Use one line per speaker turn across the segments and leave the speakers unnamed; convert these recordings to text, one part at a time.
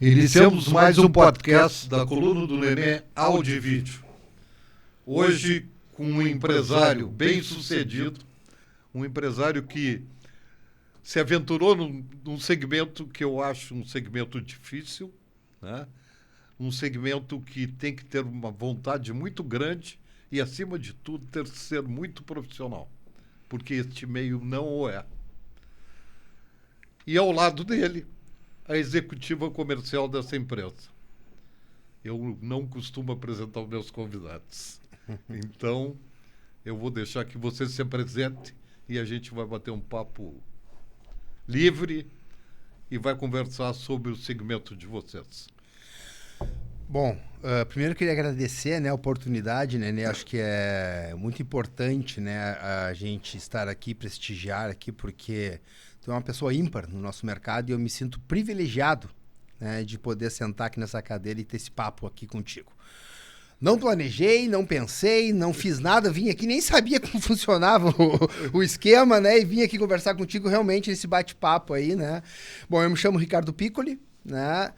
Iniciamos mais um podcast da Coluna do Nenê, áudio e vídeo. Hoje com um empresário bem-sucedido, um empresário que se aventurou num segmento que eu acho um segmento difícil, né? Um segmento que tem que ter uma vontade muito grande e, acima de tudo, ter que ser muito profissional, porque este meio não o é. E ao lado dele, a executiva comercial dessa empresa. Eu não costumo apresentar os meus convidados. Então, eu vou deixar que você se apresente e a gente vai bater um papo livre e vai conversar sobre o segmento de vocês.
Bom, primeiro eu queria agradecer, né, a oportunidade, né? Acho que é muito importante, né, a gente estar aqui, prestigiar aqui, porque tu é uma pessoa ímpar no nosso mercado e eu me sinto privilegiado, né, de poder sentar aqui nessa cadeira e ter esse papo aqui contigo. Não planejei, não pensei, não fiz nada, vim aqui, nem sabia como funcionava o esquema, né, e vim aqui conversar contigo realmente nesse bate-papo aí, né. Bom, eu me chamo Ricardo Piccoli, né,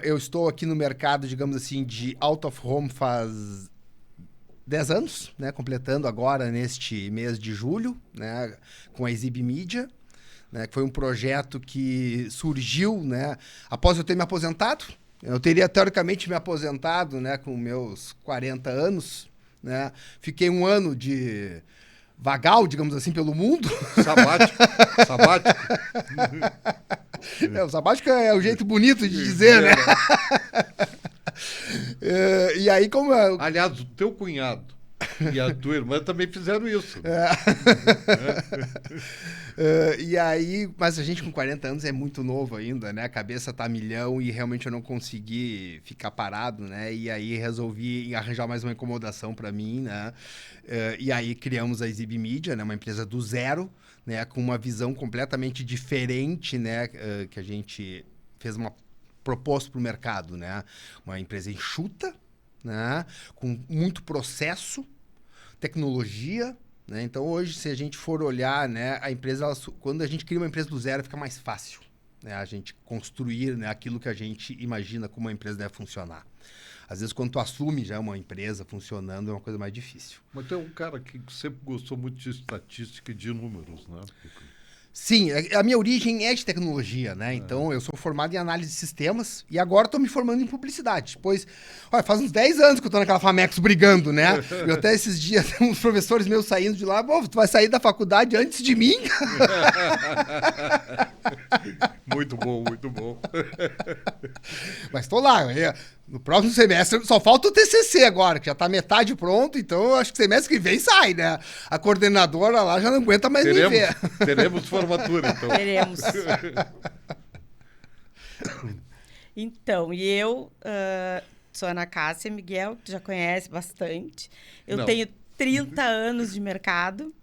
eu estou aqui no mercado, digamos assim, de out of home faz 10 anos, né, completando agora neste mês de julho, né, com a Exib Media, né, que foi um projeto que surgiu, né, após eu ter me aposentado. Eu teria, teoricamente, me aposentado, né, com meus 40 anos, né, fiquei um ano de vagal, digamos assim, pelo mundo.
Sabático.
O sabático é o jeito bonito de dizer, né? E aí, como...
Aliás, o teu cunhado e a tua irmã também fizeram isso.
E aí, mas a gente com 40 anos é muito novo ainda, né? A cabeça tá a milhão e realmente eu não consegui ficar parado, né? E aí resolvi arranjar mais uma incomodação para mim, né? E aí criamos a Exib Media, né? Uma empresa do zero, né? Com uma visão completamente diferente, né? Que a gente fez uma proposta para o mercado, né? Uma empresa enxuta, né? Com muito processo, tecnologia, né? Então, hoje, se a gente for olhar, né, a empresa, quando a gente cria uma empresa do zero, fica mais fácil, né, a gente construir, né, aquilo que a gente imagina como uma empresa deve funcionar. Às vezes, quando tu assume já uma empresa funcionando, é uma coisa mais difícil.
Mas tu é um cara que sempre gostou muito de estatística e de números, né?
Sim, a minha origem é de tecnologia, né? Então, eu sou formado em análise de sistemas e agora estou me formando em publicidade. Pois, olha, faz uns 10 anos que eu estou naquela Famex brigando, né? Eu até esses dias, uns professores meus saindo de lá, tu vai sair da faculdade antes de mim?
Muito bom, muito bom.
Mas estou lá. No próximo semestre só falta o TCC agora, que já está metade pronto, então eu acho que semestre que vem sai, né? A coordenadora lá já não aguenta mais me ver.
Teremos formatura, então.
Teremos. Então, e eu sou Ana Cássia Miguel, que já conhece bastante. Eu tenho 30 anos de mercado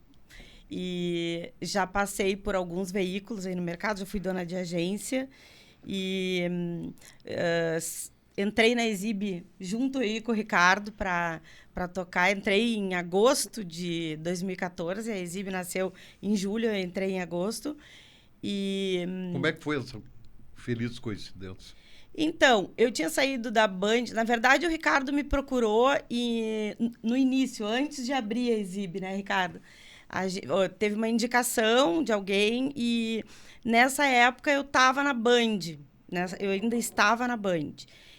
e já passei por alguns veículos aí no mercado, já fui dona de agência e entrei na Exib junto aí com o Ricardo para tocar. Entrei em agosto de 2014, a Exib nasceu em julho, eu entrei em agosto. E
como é que foi essa feliz coincidência?
Então, eu tinha saído da Band. Na verdade, o Ricardo me procurou no início, antes de abrir a Exib, né, Ricardo? Teve uma indicação de alguém e nessa época eu estava na Band. Eu ainda estava na Band.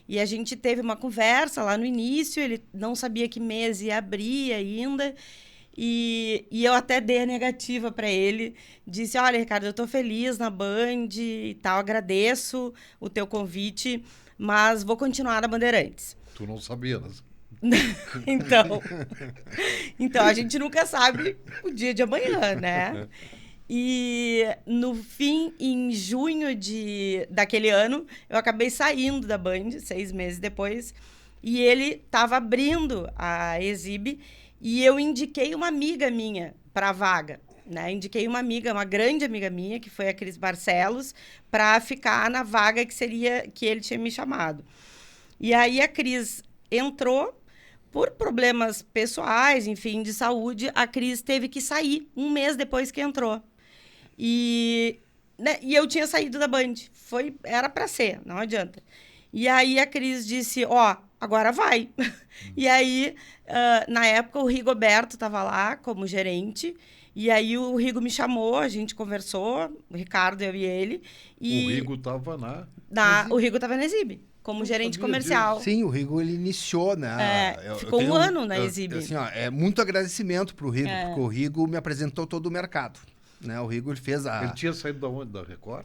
E a gente teve uma conversa lá no início, ele não sabia que mês ia abrir ainda. E eu até dei a negativa para ele. Disse, olha, Ricardo, eu estou feliz na Band e tal, agradeço o teu convite, mas vou continuar na Bandeirantes.
Tu não sabia, né?
Então, a gente nunca sabe o dia de amanhã, né? E no fim, em junho daquele ano, eu acabei saindo da Band, 6 meses depois, e ele estava abrindo a Exib e eu indiquei uma amiga minha para a vaga, né? Indiquei uma amiga, uma grande amiga minha, que foi a Cris Barcelos, para ficar na vaga que ele tinha me chamado. E aí a Cris entrou. Por problemas pessoais, enfim, de saúde, a Cris teve que sair 1 mês depois que entrou. E eu tinha saído da Band. Era para ser, não adianta. E aí a Cris disse, agora vai. E aí, na época, o Rigoberto estava lá como gerente. E aí o Rigo me chamou, a gente conversou, o Ricardo, eu e ele. E
O Rigo estava
o Rigo estava na Exhib, como gerente comercial.
Sim, o Rigo, ele iniciou, né?
Ficou um ano na Exhib.
Assim, é muito agradecimento pro Rigo, porque o Rigo me apresentou todo o mercado. Né? O Rigo, ele fez a...
Ele tinha saído da onde? Da Record?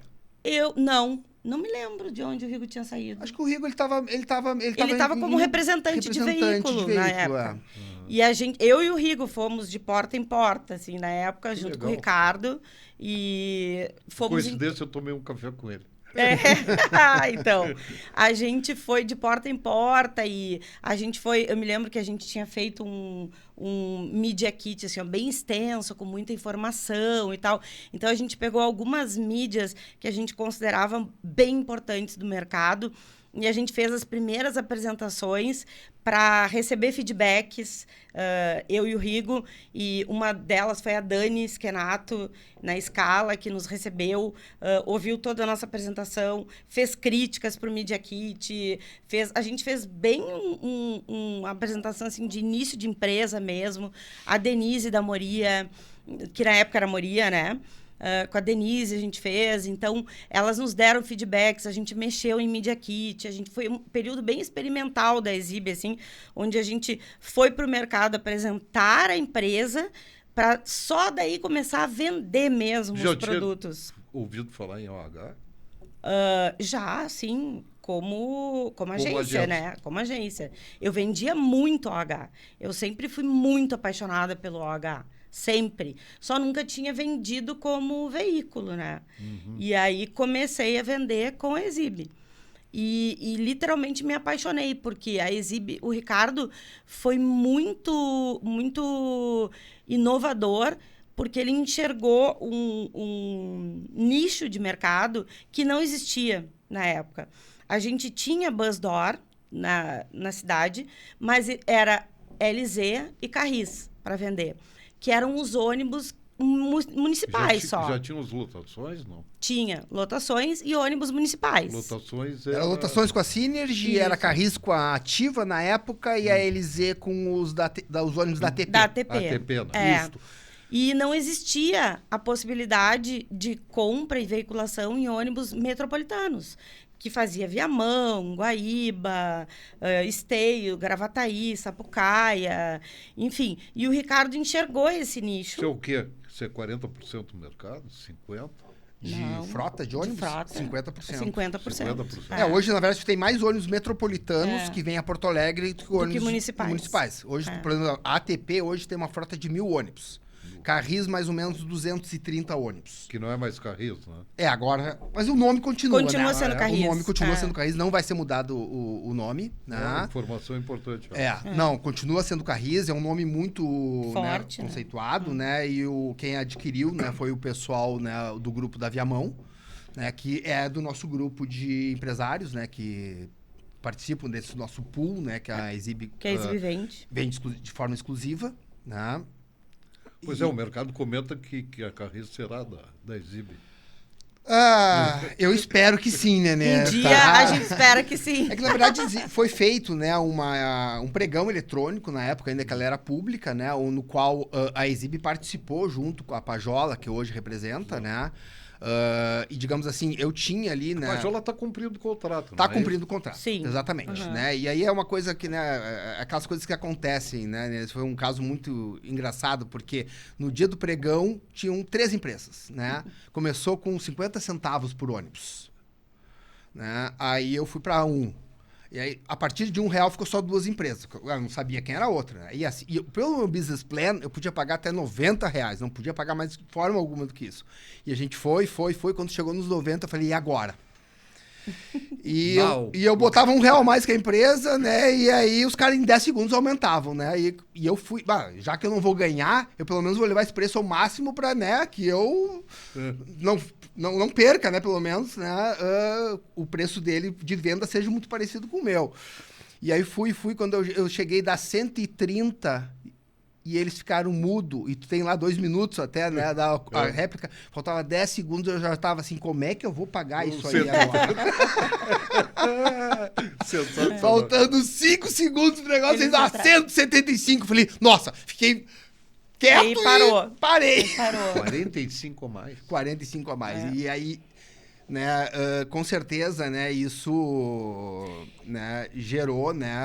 Não me lembro de onde o Rigo tinha saído.
Acho que o Rigo, ele tava
como representante de veículo na época. E eu e o Rigo fomos de porta em porta, assim, na época, junto
legal.
com o Ricardo. E fomos...
Coincidência, eu tomei um café com ele.
Então, a gente foi de porta em porta e eu me lembro que a gente tinha feito um media kit, assim, bem extenso, com muita informação e tal. Então, a gente pegou algumas mídias que a gente considerava bem importantes do mercado e a gente fez as primeiras apresentações para receber feedbacks, eu e o Rigo, e uma delas foi a Dani Schenato, na Scala, que nos recebeu, ouviu toda a nossa apresentação, fez críticas para o Media Kit, a gente fez bem uma apresentação assim, de início de empresa mesmo, a Denise da Moria, que na época era Moria, né? Com a Denise a gente fez, então elas nos deram feedbacks, a gente mexeu em Media Kit, foi um período bem experimental da Exhib, assim, onde a gente foi para o mercado apresentar a empresa para só daí começar a vender mesmo os produtos.
Ouvido falar em OH?
Já, sim. Como agência, né? Como agência. Eu vendia muito OH. Eu sempre fui muito apaixonada pelo OH. Sempre. Só nunca tinha vendido como veículo, né? E aí comecei a vender com a Exhib. E literalmente me apaixonei, porque a Exhib, o Ricardo foi muito, muito inovador, porque ele enxergou um nicho de mercado que não existia na época. A gente tinha bus door na cidade, mas era LZ e Carris para vender, que eram os ônibus municipais só.
Já tinha as lotações, não?
Tinha lotações e ônibus municipais.
Era lotações com a Synergy, isso. Era Carris com a Ativa na época e a LZ com os ônibus da ATP.
Da ATP.
ATP, né?
Isso. E não existia a possibilidade de compra e veiculação em ônibus metropolitanos, que fazia Viamão, Guaíba, Esteio, Gravataí, Sapucaia, enfim. E o Ricardo enxergou esse nicho.
Isso é o quê? Isso é 40% do mercado? 50%?
Frota de ônibus?
De frota.
50%.
50%.
Hoje, na verdade, tem mais ônibus metropolitanos que vêm a Porto Alegre do que ônibus municipais. Hoje, por exemplo, a ATP hoje tem uma frota de 1.000 ônibus. Carris, mais ou menos 230 ônibus.
Que não é mais Carris, né?
Agora... Mas o nome continua,
Continua sendo Carris.
O nome continua sendo Carris, não vai ser mudado o nome, né?
Informação importante.
Não, continua sendo Carris, é um nome muito
forte,
conceituado, né? E quem adquiriu, né, foi o pessoal, né, do grupo da Viamão, né, que é do nosso grupo de empresários, né, que participam desse nosso pool, né, que a Exhib
vende.
Vende de forma exclusiva, né?
Pois o mercado comenta que a Carris será da Exhib.
Eu espero que sim, né?
Um dia a gente espera que sim.
É que, na verdade, foi feito, né, um pregão eletrônico, na época ainda que ela era pública, né, no qual a Exhib participou junto com a Pajola, que hoje representa, né? E, digamos assim, eu tinha ali, né...
A Pajola está cumprindo o contrato.
Está cumprindo o contrato,
sim.
Exatamente. Né? E aí é uma coisa que, né, aquelas coisas que acontecem, né? Esse foi um caso muito engraçado, porque no dia do pregão tinham 3 empresas, né? Começou com 50 centavos por ônibus. Né? Aí eu fui para 1. E aí, a partir de R$1 ficou só 2 empresas. Eu não sabia quem era a outra. Né? E assim, pelo meu business plan, eu podia pagar até R$90. Não podia pagar mais de forma alguma do que isso. E a gente foi. Quando chegou nos 90, eu falei, e agora? E eu botava R$1 mais que a empresa, né? E aí os caras em 10 segundos aumentavam, né? E eu fui... já que eu não vou ganhar, eu pelo menos vou levar esse preço ao máximo para, né? Que eu não perca, né? Pelo menos, né? O preço dele de venda seja muito parecido com o meu. E aí fui. Quando eu cheguei das 131 e eles ficaram mudo, e tu tem lá 2 minutos até, né, dar a réplica, faltava 10 segundos, eu já tava assim, como é que eu vou pagar isso aí agora? Faltando 5 segundos pro negócio, eles dá 175, falei, nossa, fiquei quieto
e parou.
Parei.
E parou.
45 a mais.
45 a mais, e aí... Né, com certeza, né, isso, né, gerou, né,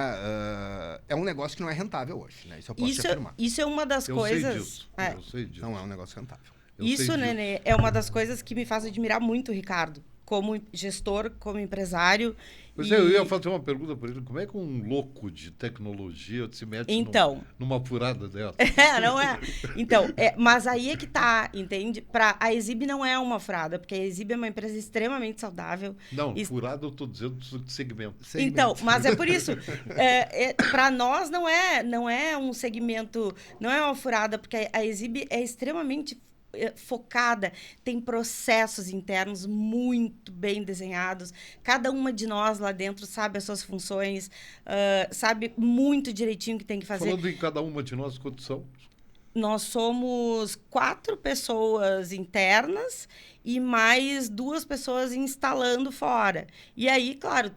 é um negócio que não é rentável hoje, né, isso eu posso te afirmar.
Isso é uma das coisas...
Eu sei disso.
Não é um negócio rentável.
Isso, né, é uma das coisas que me faz admirar muito o Ricardo, como gestor, como empresário.
Pois é, eu ia fazer uma pergunta para ele. Como é que um louco de tecnologia se mete numa furada dessa?
Não é? Então, mas aí é que tá, entende? A Exib não é uma furada, porque a Exib é uma empresa extremamente saudável.
Não, furada eu estou dizendo de segmento.
Então, mas é por isso. Para nós não é um segmento, não é uma furada, porque a Exib é extremamente focada, tem processos internos muito bem desenhados. Cada uma de nós lá dentro sabe as suas funções, sabe muito direitinho o que tem que fazer.
Falando em cada uma de nós, quantos são?
Nós somos 4 pessoas internas e mais 2 pessoas instalando fora. E aí, claro,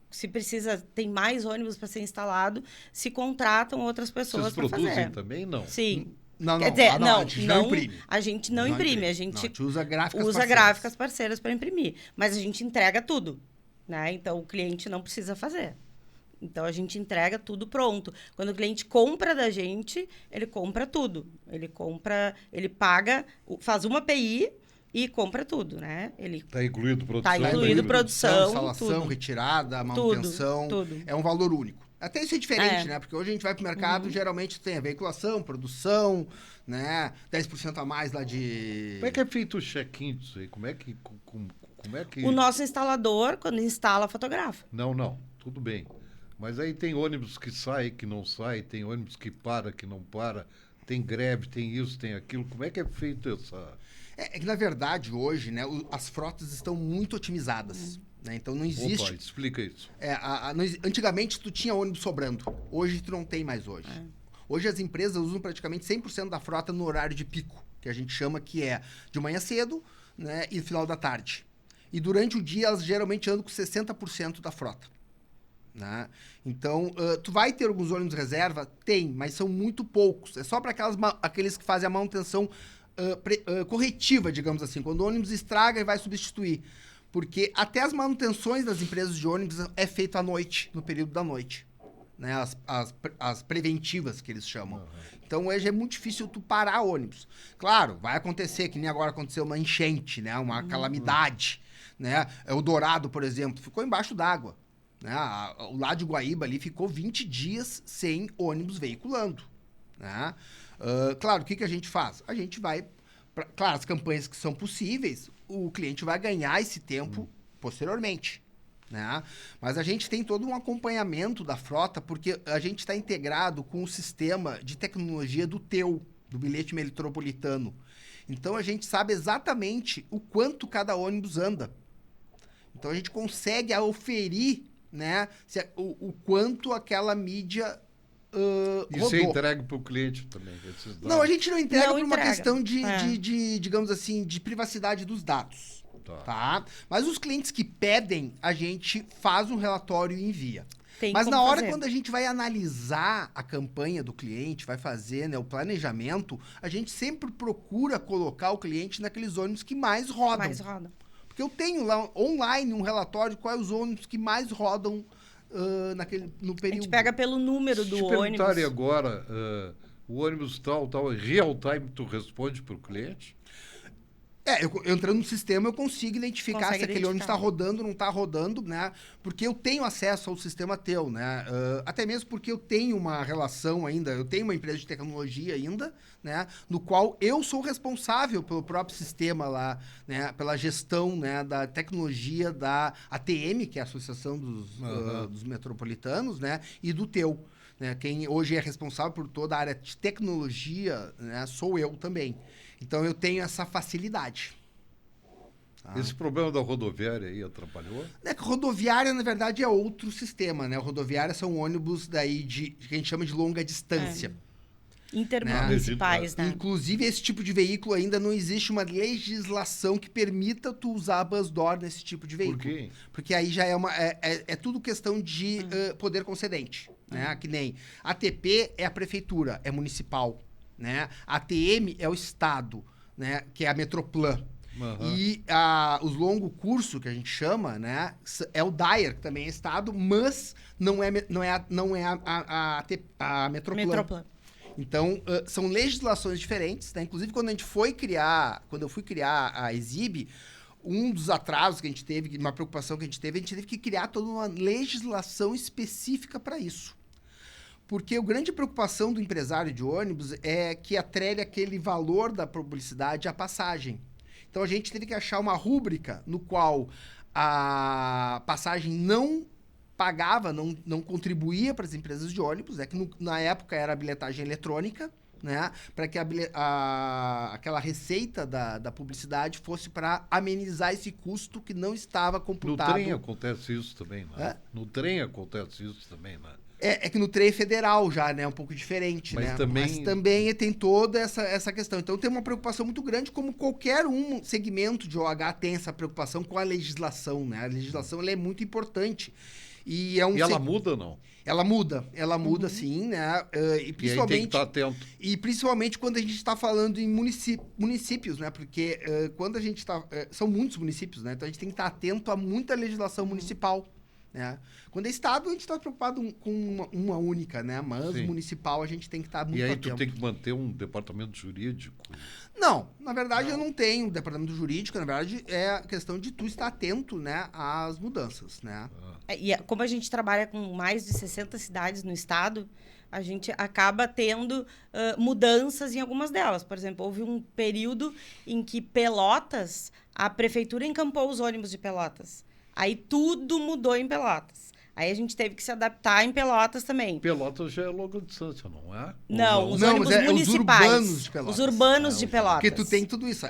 se precisa, tem mais ônibus para ser instalado, se contratam outras pessoas para fazer.
Vocês produzem também? Não.
Sim.
Não,
Quer dizer,
a gente não imprime.
A gente não imprime, a gente
usa gráficas
gráficas parceiras para imprimir, mas a gente entrega tudo, né? Então o cliente não precisa fazer. Então a gente entrega tudo pronto. Quando o cliente compra da gente, ele compra tudo. Ele paga, faz uma API e compra tudo, né?
Está incluído produção.
Está incluído produção,
instalação,
tudo.
Retirada, manutenção.
Tudo.
É um valor único. Até isso é diferente, né? Porque hoje a gente vai pro mercado, geralmente tem a veiculação, produção, né? 10% a mais lá de...
Como é que é feito o check-in disso aí? Como é que...
O nosso instalador, quando instala, fotografa.
Não. Tudo bem. Mas aí tem ônibus que sai, que não sai, tem ônibus que para, que não para, tem greve, tem isso, tem aquilo. Como é que é feito essa...
É que, na verdade, hoje, né, as frotas estão muito otimizadas. Né? Então, não existe...
Opa, explica isso.
Antigamente, tu tinha ônibus sobrando. Hoje, tu não tem mais hoje. Hoje, as empresas usam praticamente 100% da frota no horário de pico, que a gente chama que é de manhã cedo, né, e no final da tarde. E durante o dia, elas geralmente andam com 60% da frota. Né? Então, tu vai ter alguns ônibus reserva? Tem, mas são muito poucos. É só para aqueles que fazem a manutenção corretiva, digamos assim, quando o ônibus estraga e vai substituir. Porque até as manutenções das empresas de ônibus é feito à noite, no período da noite. Né? As preventivas, que eles chamam. Então, hoje é muito difícil tu parar ônibus. Claro, vai acontecer, que nem agora aconteceu uma enchente, né? Uma calamidade. Né? O Dourado, por exemplo, ficou embaixo d'água. Né? O lado de Guaíba ali ficou 20 dias sem ônibus veiculando. Né? Claro, o que a gente faz? A gente vai... Claro, as campanhas que são possíveis, o cliente vai ganhar esse tempo posteriormente. Né? Mas a gente tem todo um acompanhamento da frota, porque a gente está integrado com o sistema de tecnologia do bilhete metropolitano. Então, a gente sabe exatamente o quanto cada ônibus anda. Então, a gente consegue oferir, né, o quanto aquela mídia
e
rodou.
você entrega para o cliente também?
Não, a gente não entrega por uma questão de, digamos assim, de privacidade dos dados. Tá? Mas os clientes que pedem, a gente faz um relatório e envia. Mas na hora, quando a gente vai analisar a campanha do cliente, vai fazer, né, o planejamento, a gente sempre procura colocar o cliente naqueles ônibus que mais rodam. Porque eu tenho lá online um relatório de quais os ônibus que mais rodam no período.
A gente pega pelo número do ônibus.
Se perguntarem agora, o ônibus tal, real time, tu responde para o cliente?
Eu entrando no sistema, eu consigo identificar se aquele ônibus está rodando ou não está rodando, né? Porque eu tenho acesso ao sistema teu, né? Até mesmo porque eu tenho uma relação ainda, eu tenho uma empresa de tecnologia ainda, né? No qual eu sou responsável pelo próprio sistema lá, né? Pela gestão, né, da tecnologia da ATM, que é a Associação dos Metropolitanos, né? E do teu. Né? Quem hoje é responsável por toda a área de tecnologia, né, sou eu também. Então, eu tenho essa facilidade. Tá?
Esse problema da rodoviária aí atrapalhou?
Rodoviária, na verdade, é outro sistema, né? Rodoviária são ônibus daí que a gente chama de longa distância.
intermunicipais, né?
Inclusive, esse tipo de veículo ainda não existe uma legislação que permita tu usar a bus door nesse tipo de veículo.
Por quê?
Porque aí já é tudo questão de poder concedente, né? Que nem a ATP é a prefeitura, é municipal, né? A ATM é o estado, né? Que é a Metroplan. E os longo curso, que a gente chama, né? É o DAER, que também é estado, mas não é a Metroplan. Então, são legislações diferentes, né? Inclusive, quando eu fui criar a Exhib, um dos atrasos que a gente teve, uma preocupação que a gente teve que criar toda uma legislação específica para isso. Porque a grande preocupação do empresário de ônibus é que atrele aquele valor da publicidade à passagem. Então, a gente teve que achar uma rúbrica no qual a passagem não pagava, não contribuía para as empresas de ônibus, né? Que na época era a bilhetagem eletrônica, né? Para que aquela receita da publicidade fosse para amenizar esse custo que não estava computado.
No trem acontece isso também, né? No trem acontece isso também, né?
É que no trem federal já, né? É um pouco diferente,
mas
né?
Também...
Mas também tem toda essa questão. Então, tem uma preocupação muito grande, como qualquer segmento de OH tem essa preocupação com a legislação, né? A legislação ela é muito importante. E
ela muda ou não?
Ela muda sim, né? E principalmente,
e aí tem que estar atento.
E principalmente quando a gente está falando em municípios, né? Porque quando a gente está... são muitos municípios, né? Então, a gente tem que estar atento a muita legislação municipal. Né? Quando é estado, a gente está preocupado com uma única, né? Mas municipal a gente tem que estar muito atento.
E aí tu tem que manter um departamento jurídico?
Não, na verdade eu não tenho departamento jurídico, na verdade é questão de tu estar atento, né, às mudanças, né?
E como a gente trabalha com mais de 60 cidades no estado, a gente acaba tendo mudanças em algumas delas. Por exemplo, houve um período em que Pelotas, a prefeitura encampou os ônibus de Pelotas. Aí tudo mudou em Pelotas. Aí a gente teve que se adaptar em Pelotas também.
Pelotas já é longa distância, não é?
Não, os ônibus municipais.
Os urbanos de Pelotas.
Os urbanos de Pelotas.
Porque tu tem tudo isso.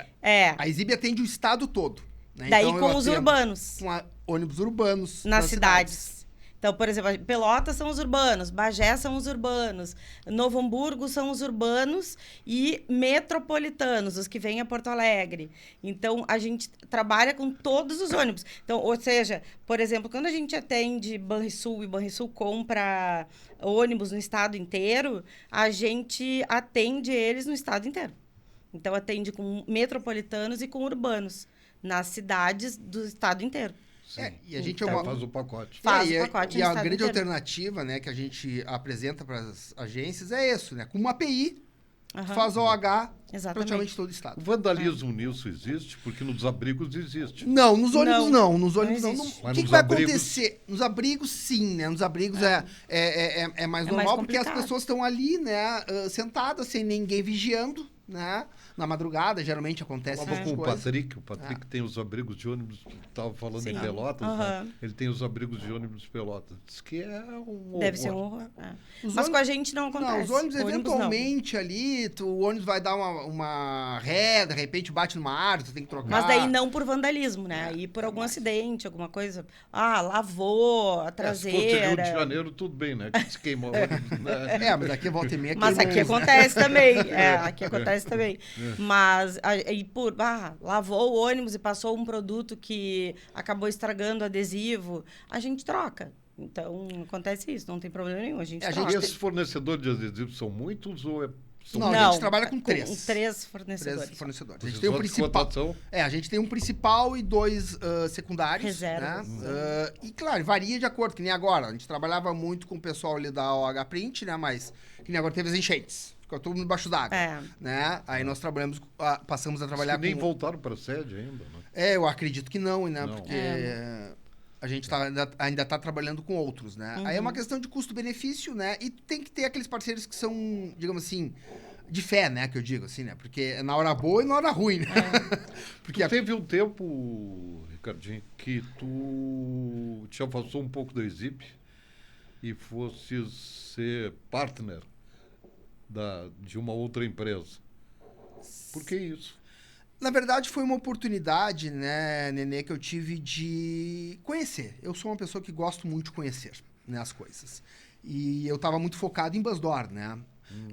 A Exhib atende o estado todo. Né?
Daí
então,
com os urbanos.
Com ônibus urbanos.
Nas cidades. Então, por exemplo, Pelotas são os urbanos, Bagé são os urbanos, Novo Hamburgo são os urbanos e metropolitanos, os que vêm a Porto Alegre. Então, a gente trabalha com todos os ônibus. Então, ou seja, por exemplo, quando a gente atende Banrisul e Banrisul compra ônibus no estado inteiro, a gente atende eles no estado inteiro. Então, atende com metropolitanos e com urbanos, nas cidades do estado inteiro.
E a gente
faz o pacote.
Faz o pacote.
E a grande alternativa, né, que a gente apresenta para as agências é isso, né? Com uma API, faz OH praticamente todo o estado.
O vandalismo nisso existe? Porque nos abrigos existe.
Não, nos ônibus não. Nos ônibus não. O que vai
abrigos...
acontecer? Nos abrigos, sim, né? Nos abrigos é mais normal, porque as pessoas estão ali, né, sentadas, sem ninguém vigiando, né? Na madrugada, geralmente acontece
isso. Com o Patrick tem os abrigos de ônibus, estava falando em Pelotas, né? Ele tem os abrigos de ônibus de Pelotas. Diz que é um horror.
Deve ser um horror. Mas com a gente não acontece.
Não, os ônibus, eventualmente, ali, o ônibus vai dar uma ré, de repente bate numa árvore, tu tem que trocar.
Mas daí não por vandalismo, né? Aí por algum acidente, alguma coisa. Lavou a traseira.
Se fosse Rio de Janeiro, tudo bem, né? Que se queimou.
Mas aqui volta e meia.
Mas aqui acontece também. Aqui acontece também. Mas aí lavou o ônibus e passou um produto que acabou estragando o adesivo, a gente troca. Então, acontece isso, não tem problema nenhum, a gente troca.
E esses fornecedores de adesivos são muitos ou
Não, a gente trabalha com três.
Com três fornecedores.
A gente tem um principal. A gente tem um principal e dois secundários.
Reservas.
Né? E claro, varia de acordo, que nem agora. A gente trabalhava muito com o pessoal ali da OH Print, né? Mas que nem agora teve as enchentes. Ficou todo mundo embaixo d'água. Né? Aí nós passamos a trabalhar
nem voltaram para a sede ainda, né?
Eu acredito que não, né? Porque a gente ainda está trabalhando com outros, né? Aí é uma questão de custo-benefício, né? E tem que ter aqueles parceiros que são, digamos assim, de fé, né? Que eu digo assim, né? Porque é na hora boa e na hora ruim, né?
Porque teve um tempo, Ricardinho, que tu te afastou um pouco da Exhib e fosse ser partner de uma outra empresa. Por que isso?
Na verdade, foi uma oportunidade, né, Nenê, que eu tive de conhecer. Eu sou uma pessoa que gosto muito de conhecer, né, as coisas. E eu estava muito focado em bus door, né?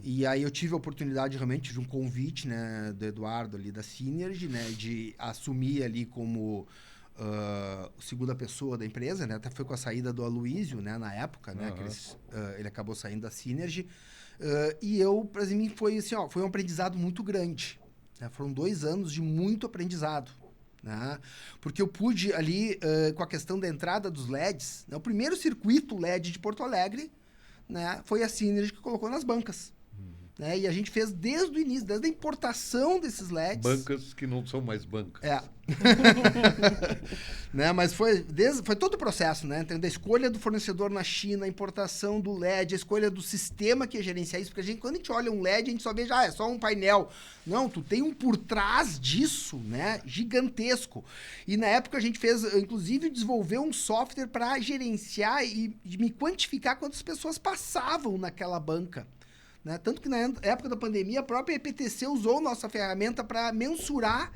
E aí eu tive a oportunidade, realmente, tive um convite, né, do Eduardo ali da Synergy, né, de assumir ali como segunda pessoa da empresa, né, até foi com a saída do Aloysio, né, na época, né, que ele acabou saindo da Synergy. E para mim, foi assim, foi um aprendizado muito grande. Né, foram 2 anos de muito aprendizado. Né, porque eu pude ali, com a questão da entrada dos LEDs, né, o primeiro circuito LED de Porto Alegre, né, foi a Synergy que colocou nas bancas. Né, e a gente fez desde o início, desde a importação desses LEDs.
Bancas que não são mais bancas.
Né, mas foi todo o processo, né? Então, da escolha do fornecedor na China, a importação do LED, a escolha do sistema que ia gerenciar isso. Porque quando a gente olha um LED, a gente só vê, é só um painel. Não, tu tem por trás disso, né? Gigantesco. E na época a gente fez, inclusive, desenvolveu um software para gerenciar e me quantificar quantas pessoas passavam naquela banca. Né? Tanto que na época da pandemia, a própria EPTC usou nossa ferramenta para mensurar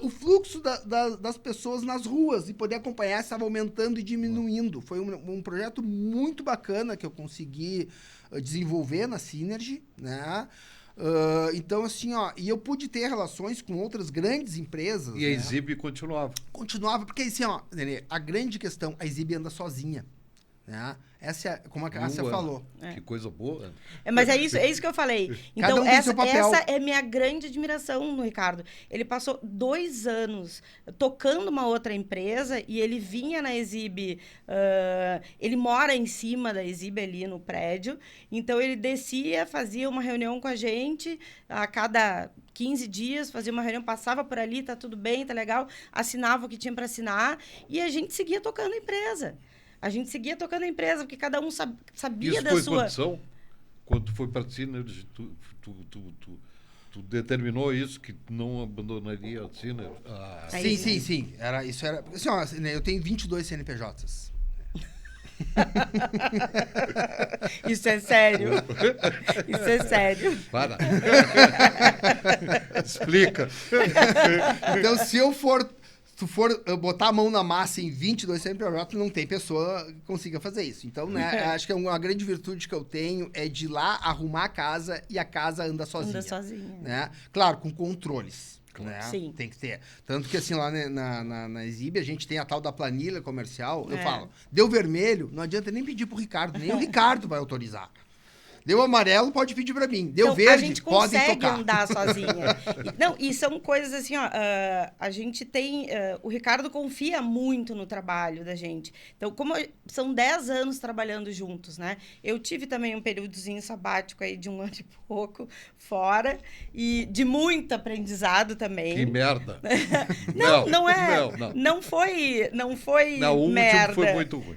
o fluxo das pessoas nas ruas e poder acompanhar se estava aumentando e diminuindo. Foi um projeto muito bacana que eu consegui desenvolver na Synergy. Né? Então, assim, e eu pude ter relações com outras grandes empresas.
E a Exhib continuava.
Continuava, porque assim, Nenê, a grande questão, a Exhib anda sozinha. Né? Essa é, como a Cássia falou.
Que coisa boa.
Mas é isso que eu falei. Então, essa é minha grande admiração no Ricardo. Ele passou 2 anos tocando uma outra empresa e ele vinha na Exhib, ele mora em cima da Exhib ali no prédio, então ele descia, fazia uma reunião com a gente a cada 15 dias, fazia uma reunião, passava por ali, tá tudo bem, tá legal, assinava o que tinha para assinar e a gente seguia tocando a empresa. A gente seguia tocando a empresa, porque cada um sabia da sua...
Isso foi condição? Quando tu foi para a Synergy, tu determinou isso, que não abandonaria a Synergy?
Sim. Isso era... Assim, eu tenho 22 CNPJs.
Isso é sério. Isso é sério.
Para. Explica.
Então, se tu for botar a mão na massa em 22 CNPJ, não tem pessoa que consiga fazer isso. Então, né, acho que uma grande virtude que eu tenho é de ir lá arrumar a casa e a casa anda sozinha.
Anda sozinha.
Né? Claro, com controles. Né?
Sim.
Tem que ter. Tanto que, assim, lá na Exhib, a gente tem a tal da planilha comercial. Eu falo, deu vermelho, não adianta nem pedir pro Ricardo, nem o Ricardo vai autorizar. Deu amarelo, pode pedir para mim. Deu verde, podem tocar. A gente consegue
andar sozinha. E são coisas assim, a gente tem... o Ricardo confia muito no trabalho da gente. Então, como são 10 anos trabalhando juntos, né? Eu tive também um períodozinho sabático aí de 1 ano e pouco fora e de muito aprendizado também.
Que merda.
Não é. Não foi merda.
O último foi muito ruim.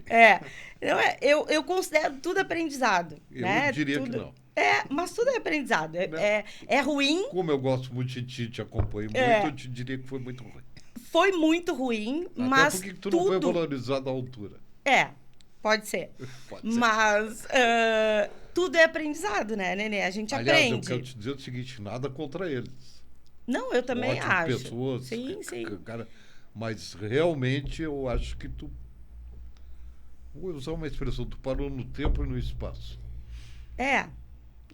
Eu considero tudo aprendizado.
Eu diria que não.
Mas tudo é aprendizado. É ruim.
Como eu gosto muito de ti, te acompanho muito, eu te diria que foi muito ruim.
Foi muito ruim,
até
mas
porque tu não foi valorizado à altura.
Pode ser.
Pode ser.
Mas tudo é aprendizado, né, Nenê? A gente aprende.
Eu quero te dizer o seguinte, nada contra eles.
Não, eu também acho.
Pessoas.
Sim.
Cara, mas realmente eu acho que tu... Vou usar uma expressão, tu parou no tempo e no espaço.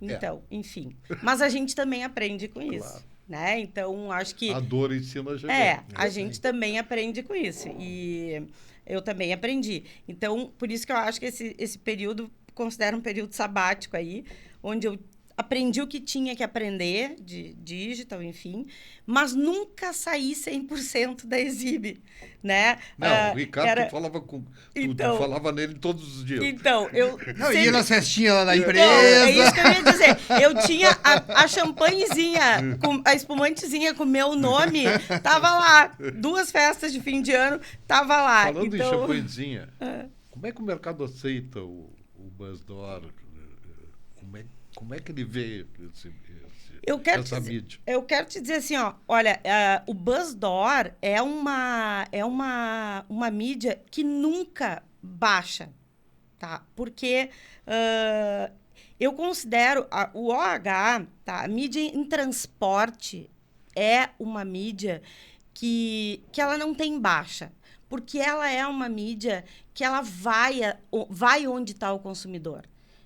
Então, enfim. Mas a gente também aprende com isso. Né? Então, acho que...
A dor ensina a gente.
A gente também aprende com isso. E eu também aprendi. Então, por isso que eu acho que esse período, considero um período sabático aí, onde eu aprendi o que tinha que aprender de digital, enfim, mas nunca saí 100% da Exhib, né?
Não, o Ricardo falava tu falava nele todos os dias.
Então, eu...
ia nas festinhas lá da empresa.
É isso que eu ia dizer. Eu tinha a champanhezinha, a espumantezinha com meu nome, tava lá. 2 festas de fim de ano, tava lá.
Falando em champanhezinha, como é que o mercado aceita o Buzzdoor? Como é que ele vê essa mídia?
Eu quero te dizer assim, olha, o Buzzdoor é uma mídia que nunca baixa, tá? Porque eu considero o OH, tá? A mídia em transporte é uma mídia que ela não tem baixa, porque ela é uma mídia que ela vai onde está o consumidor.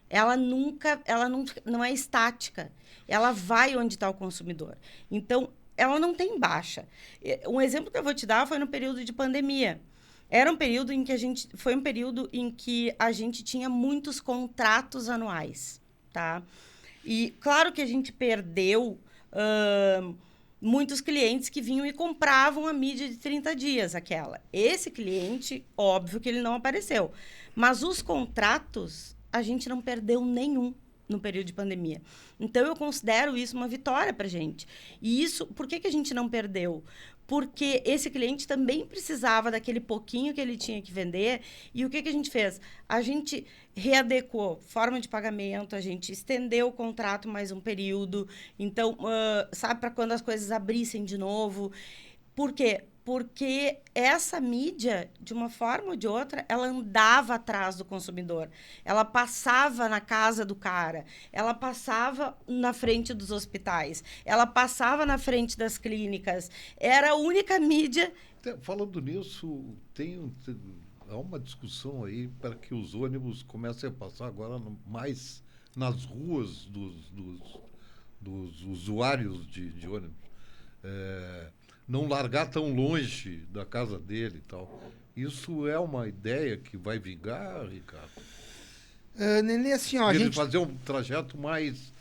ela não é estática. Ela vai onde está o consumidor. Então, ela não tem baixa. Um exemplo que eu vou te dar foi no período de pandemia. Era um período em que foi um período em que a gente tinha muitos contratos anuais, tá? E claro que a gente perdeu muitos clientes que vinham e compravam a mídia de 30 dias, aquela. Esse cliente, óbvio que ele não apareceu. Mas os contratos, a gente não perdeu nenhum no período de pandemia. Então, eu considero isso uma vitória para a gente. E isso, por que a gente não perdeu? Porque esse cliente também precisava daquele pouquinho que ele tinha que vender. E o que a gente fez? A gente readequou forma de pagamento, a gente estendeu o contrato mais um período. Então, sabe, para quando as coisas abrissem de novo. Por quê? Porque essa mídia, de uma forma ou de outra, ela andava atrás do consumidor. Ela passava na casa do cara, ela passava na frente dos hospitais, ela passava na frente das clínicas. Era a única mídia.
Falando nisso, há uma discussão aí para que os ônibus comecem a passar agora mais nas ruas dos usuários de ônibus. Não largar tão longe da casa dele e tal. Isso é uma ideia que vai vingar, Ricardo?
Nenê, assim, ó,
Ele fazer um trajeto mais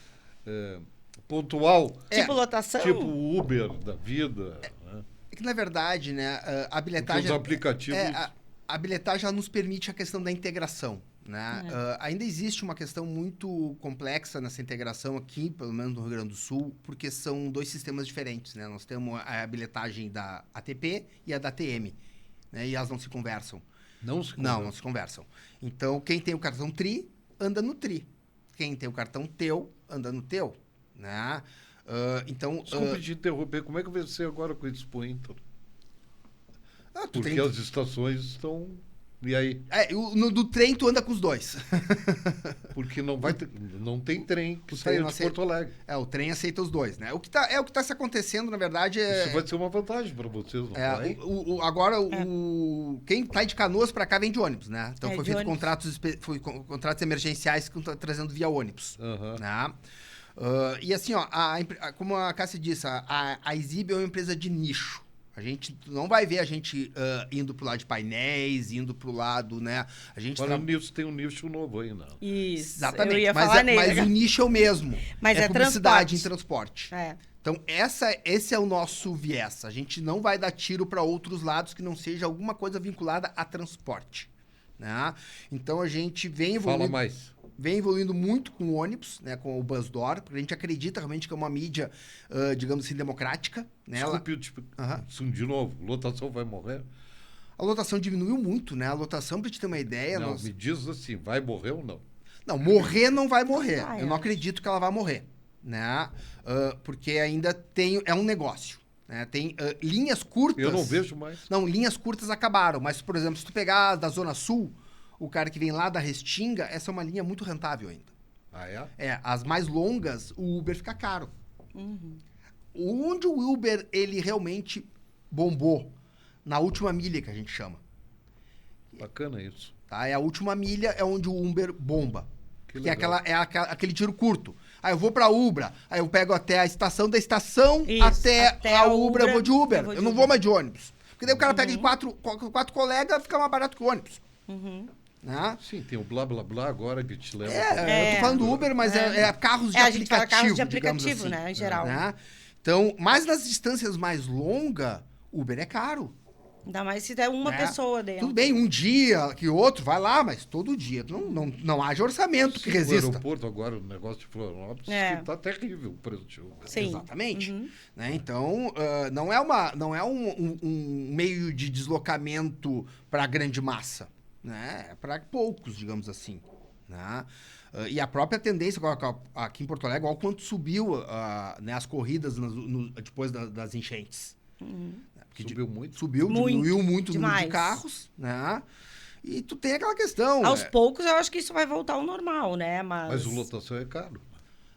pontual.
Tipo lotação?
Tipo Uber da vida. Né?
É que, na verdade, né, a bilhetagem...
Porque os aplicativos...
A bilhetagem ela nos permite a questão da integração. Né? Ainda existe uma questão muito complexa nessa integração aqui, pelo menos no Rio Grande do Sul, porque são dois sistemas diferentes. Né? Nós temos a bilhetagem da ATP e a da ATM, né? E elas não se conversam.
Não se
conversam. Então, quem tem o cartão TRI, anda no TRI. Quem tem o cartão TEU, anda no TEU. Né? Então,
desculpe te interromper, como é que vai ser agora com o Expo Inter? Porque as estações estão... E aí?
Do trem tu anda com os dois.
Porque não tem trem que saia de Porto Alegre.
O trem aceita os dois, né? O que tá se acontecendo, na verdade,
Isso vai ser uma vantagem para vocês, não vai?
Quem vai de Canoas para cá vem de ônibus, né? Então foi feito contratos emergenciais que estão trazendo via ônibus. Né? E assim, ó, como a Cássia disse, a Exib é uma empresa de nicho. A gente não vai ver a gente indo pro lado de painéis, indo pro lado, né? A gente
nisso tem um nicho novo ainda.
Isso,
exatamente.
Eu ia falar nele.
Mas o nicho é o mesmo.
Mas é
publicidade em transporte. Então, esse é o nosso viés. A gente não vai dar tiro para outros lados que não seja alguma coisa vinculada a transporte. Né? Então, a gente vem evoluindo...
Fala mais.
Vem evoluindo muito com o ônibus, né, com o Busdoor, porque a gente acredita realmente que é uma mídia, digamos assim, democrática. Né?
Desculpe, de novo, lotação vai morrer?
A lotação diminuiu muito, né? A lotação, para te ter uma ideia...
Não, me diz assim, vai morrer ou não?
Não, morrer não vai morrer. Eu não acredito que ela vai morrer, né? Porque ainda é um negócio. Né? Tem linhas curtas...
Eu não vejo mais.
Não, linhas curtas acabaram, mas, por exemplo, se tu pegar da Zona Sul... O cara que vem lá da Restinga, essa é uma linha muito rentável ainda.
Ah, é?
As mais longas, o Uber fica caro. Onde o Uber, ele realmente bombou? Na última milha, que a gente chama.
Bacana isso.
Tá? A última milha é onde o Uber bomba. Que é aquele tiro curto. Aí eu vou pra Ubra, aí eu pego até a estação, da estação até a Ubra, eu vou de Uber. Eu não vou mais de ônibus. Porque daí o cara pega de quatro colegas, fica mais barato que o ônibus. Né?
Sim, tem o blá blá blá agora que te leva.
Eu tô falando do Uber, mas é carros de aplicativo. A gente fala carros de
aplicativo,
assim,
né? Em geral.
Né? Então, mas nas distâncias mais longas, Uber é caro.
Ainda mais se der uma pessoa dentro.
Tudo bem, um dia que outro, vai lá, mas todo dia. Não haja orçamento que resista.
O aeroporto agora, o negócio de Florianópolis, que tá terrível o preço de Uber.
Sim. Exatamente. Né? Então, não é um meio de deslocamento para a grande massa. Né? É para poucos, digamos assim. Né? E a própria tendência aqui em Porto Alegre, olha o quanto subiu né, as corridas depois das enchentes.
Subiu muito?
Diminuiu muito o número de carros. Né? E tu tem aquela questão...
Aos poucos, eu acho que isso vai voltar ao normal, né?
Mas lotação é caro.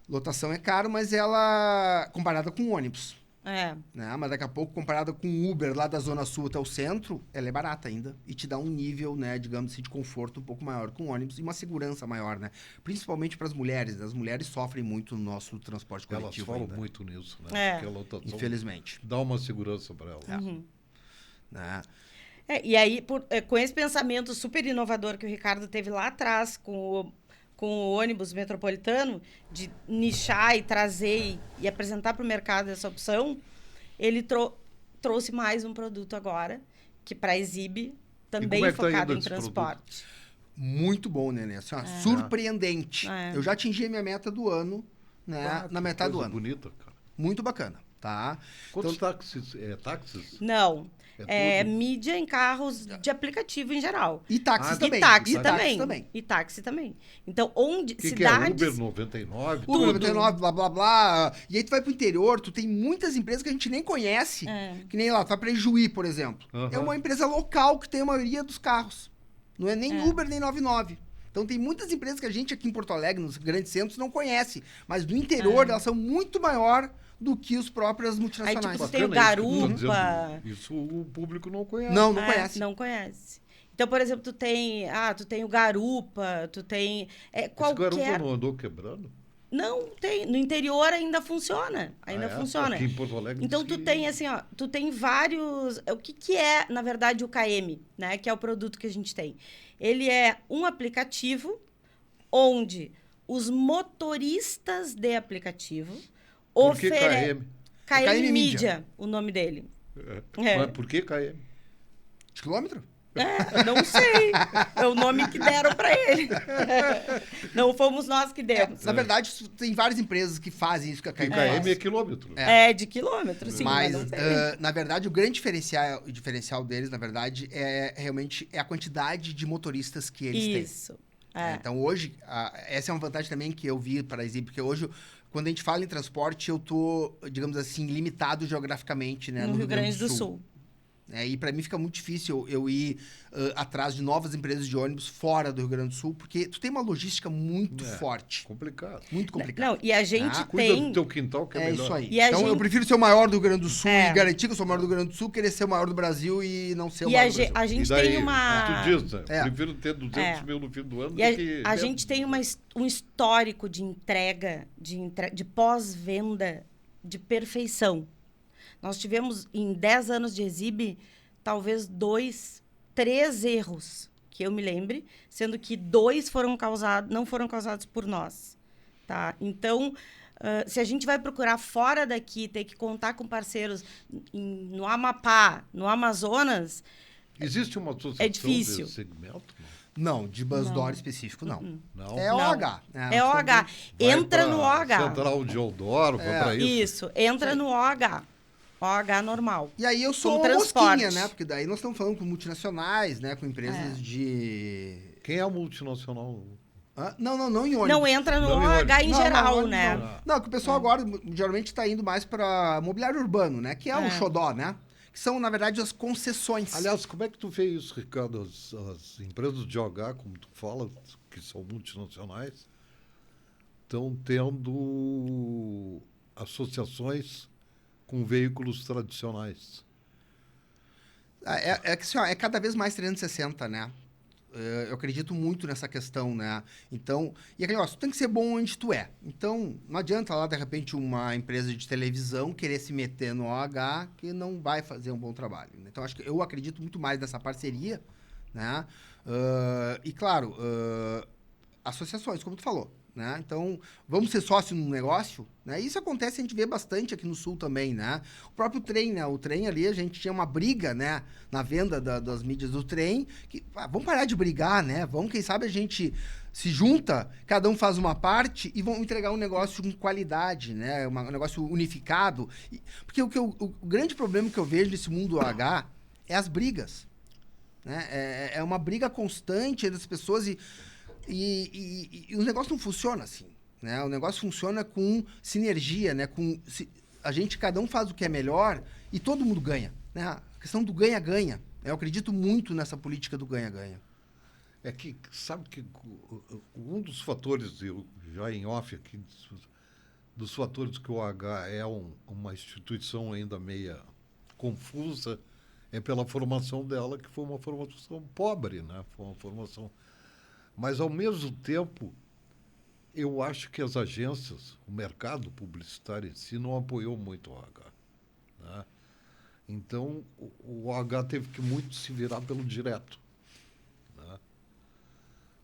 Lotação é caro, mas ela... Comparada com ônibus. Né? Mas daqui a pouco, comparada com o Uber lá da Zona Sul até o centro, ela é barata ainda. E te dá um nível, né, digamos assim, de conforto um pouco maior com o ônibus e uma segurança maior, né? Principalmente para as mulheres. Né? As mulheres sofrem muito no nosso transporte
Elas
coletivo
falam
ainda.
muito nisso, né? Porque a lotação
Infelizmente.
dá uma segurança para elas.
Né?
E aí, com esse pensamento super inovador que o Ricardo teve lá atrás com o ônibus metropolitano, de nichar e trazer e apresentar para o mercado essa opção, ele trouxe mais um produto agora, que para a Exhibe, também focado em transporte.
Muito bom, né? Assim, surpreendente. Eu já atingi a minha meta do ano, né? Na metade do ano.
Bonita, cara.
Muito bacana, tá?
Quantos táxis? Táxis?
Não. É mídia em carros de aplicativo em geral.
E táxis também.
E táxi também. Então, onde
cidades... é Uber 99?
Uber 99, blá, blá, blá. E aí tu vai pro interior, tu tem muitas empresas que a gente nem conhece. Que nem lá, tu vai pra Ijuí, por exemplo. É uma empresa local que tem a maioria dos carros. Não é nem Uber, nem 99. Então tem muitas empresas que a gente aqui em Porto Alegre, nos grandes centros, não conhece. Mas do interior, elas são muito maior do que os próprios multinacionais.
Aí, tipo, tu tem o Garupa.
Isso o público não conhece.
Não conhece.
Não conhece. Então, por exemplo, tu tem o Garupa, tu tem... qualquer...
Esse Garupa não andou quebrando?
Não, tem. No interior ainda funciona. Funciona.
Aqui em Porto Alegre.
Então, tem assim, tu tem vários... O que é, na verdade, o KM, né? Que é o produto que a gente tem. Ele é um aplicativo onde os motoristas de aplicativo oferecem... KM Mídia, o nome dele.
Mas por que KM?
De quilômetro?
Não sei. É o nome que deram para ele. Não fomos nós que demos.
Na verdade, tem várias empresas que fazem isso com a KM.
KM é quilômetro.
De quilômetro, sim.
Mas na verdade, o grande diferencial deles, na verdade, é realmente a quantidade de motoristas que eles têm.
Isso.
Então, hoje, essa é uma vantagem também que eu vi para a Exhibe, porque hoje, quando a gente fala em transporte, eu tô, digamos assim, limitado geograficamente, né,
no Rio Grande do Sul.
E para mim fica muito difícil eu ir atrás de novas empresas de ônibus fora do Rio Grande do Sul, porque tu tem uma logística muito forte.
Complicado.
Muito complicado.
Não, e a gente tem...
Cuida do teu quintal, que é melhor.
Isso aí. Então, eu prefiro ser o maior do Rio Grande do Sul e garantir que eu sou o maior do Rio Grande do Sul, querer ser o maior do Brasil e não ser o maior do Brasil.
A gente
daí,
tem uma...
Tu diz, né? Prefiro ter 200 mil no fim do ano do que...
A gente tem um histórico de entrega, de pós-venda, de perfeição. Nós tivemos, em 10 anos de Exhibe, talvez 2, 3 erros, que eu me lembre, sendo que 2 não foram causados por nós. Tá? Então, se a gente vai procurar fora daqui, ter que contar com parceiros no Amapá, no Amazonas...
Existe uma associação desse segmento?
Não, de Busdoor específico, não.
Não.
É OH.
É OH. Entra no OH.
Central de Eudoro, vai para isso.
Isso, entra no OH. OH normal.
E aí eu sou uma mosquinha, né? Porque daí nós estamos falando com multinacionais, né? Com empresas de...
Quem é a multinacional?
Não em ônibus.
Não entra no OH em geral, né?
Não, que o pessoal agora geralmente está indo mais para mobiliário urbano, né? Que é o xodó, né? Que são, na verdade, as concessões.
Aliás, como é que tu vê isso, Ricardo? As empresas de OH, como tu fala, que são multinacionais, estão tendo associações com veículos tradicionais.
Que assim, é cada vez mais 360, né? Eu acredito muito nessa questão, né? Então, e aquele negócio, tu tem que ser bom onde tu é. Então, não adianta lá, de repente, uma empresa de televisão querer se meter no OH que não vai fazer um bom trabalho. Então, eu acredito muito mais nessa parceria, né? E, claro, associações, como tu falou. Né? Então, vamos ser sócio num negócio, né? Isso acontece, a gente vê bastante aqui no Sul também, né? O próprio trem, né? O trem ali, a gente tinha uma briga, né? Na venda das mídias do trem, que vamos parar de brigar, né? Vamos, quem sabe a gente se junta, cada um faz uma parte e vamos entregar um negócio com qualidade, né? Um negócio unificado. Porque o grande problema que eu vejo nesse mundo OH é as brigas, né? É uma briga constante entre as pessoas e o negócio não funciona assim, né? O negócio funciona com sinergia, né? Cada um faz o que é melhor e todo mundo ganha, né? A questão do ganha-ganha. Eu acredito muito nessa política do ganha-ganha.
É que, sabe que um dos fatores, eu já em off aqui, dos fatores que o OH é uma instituição ainda meia confusa é pela formação dela, que foi uma formação pobre, né? Foi uma formação... Mas, ao mesmo tempo, eu acho que as agências, o mercado publicitário em si, não apoiou muito o OH. Né? Então, o OH teve que muito se virar pelo direto. Né?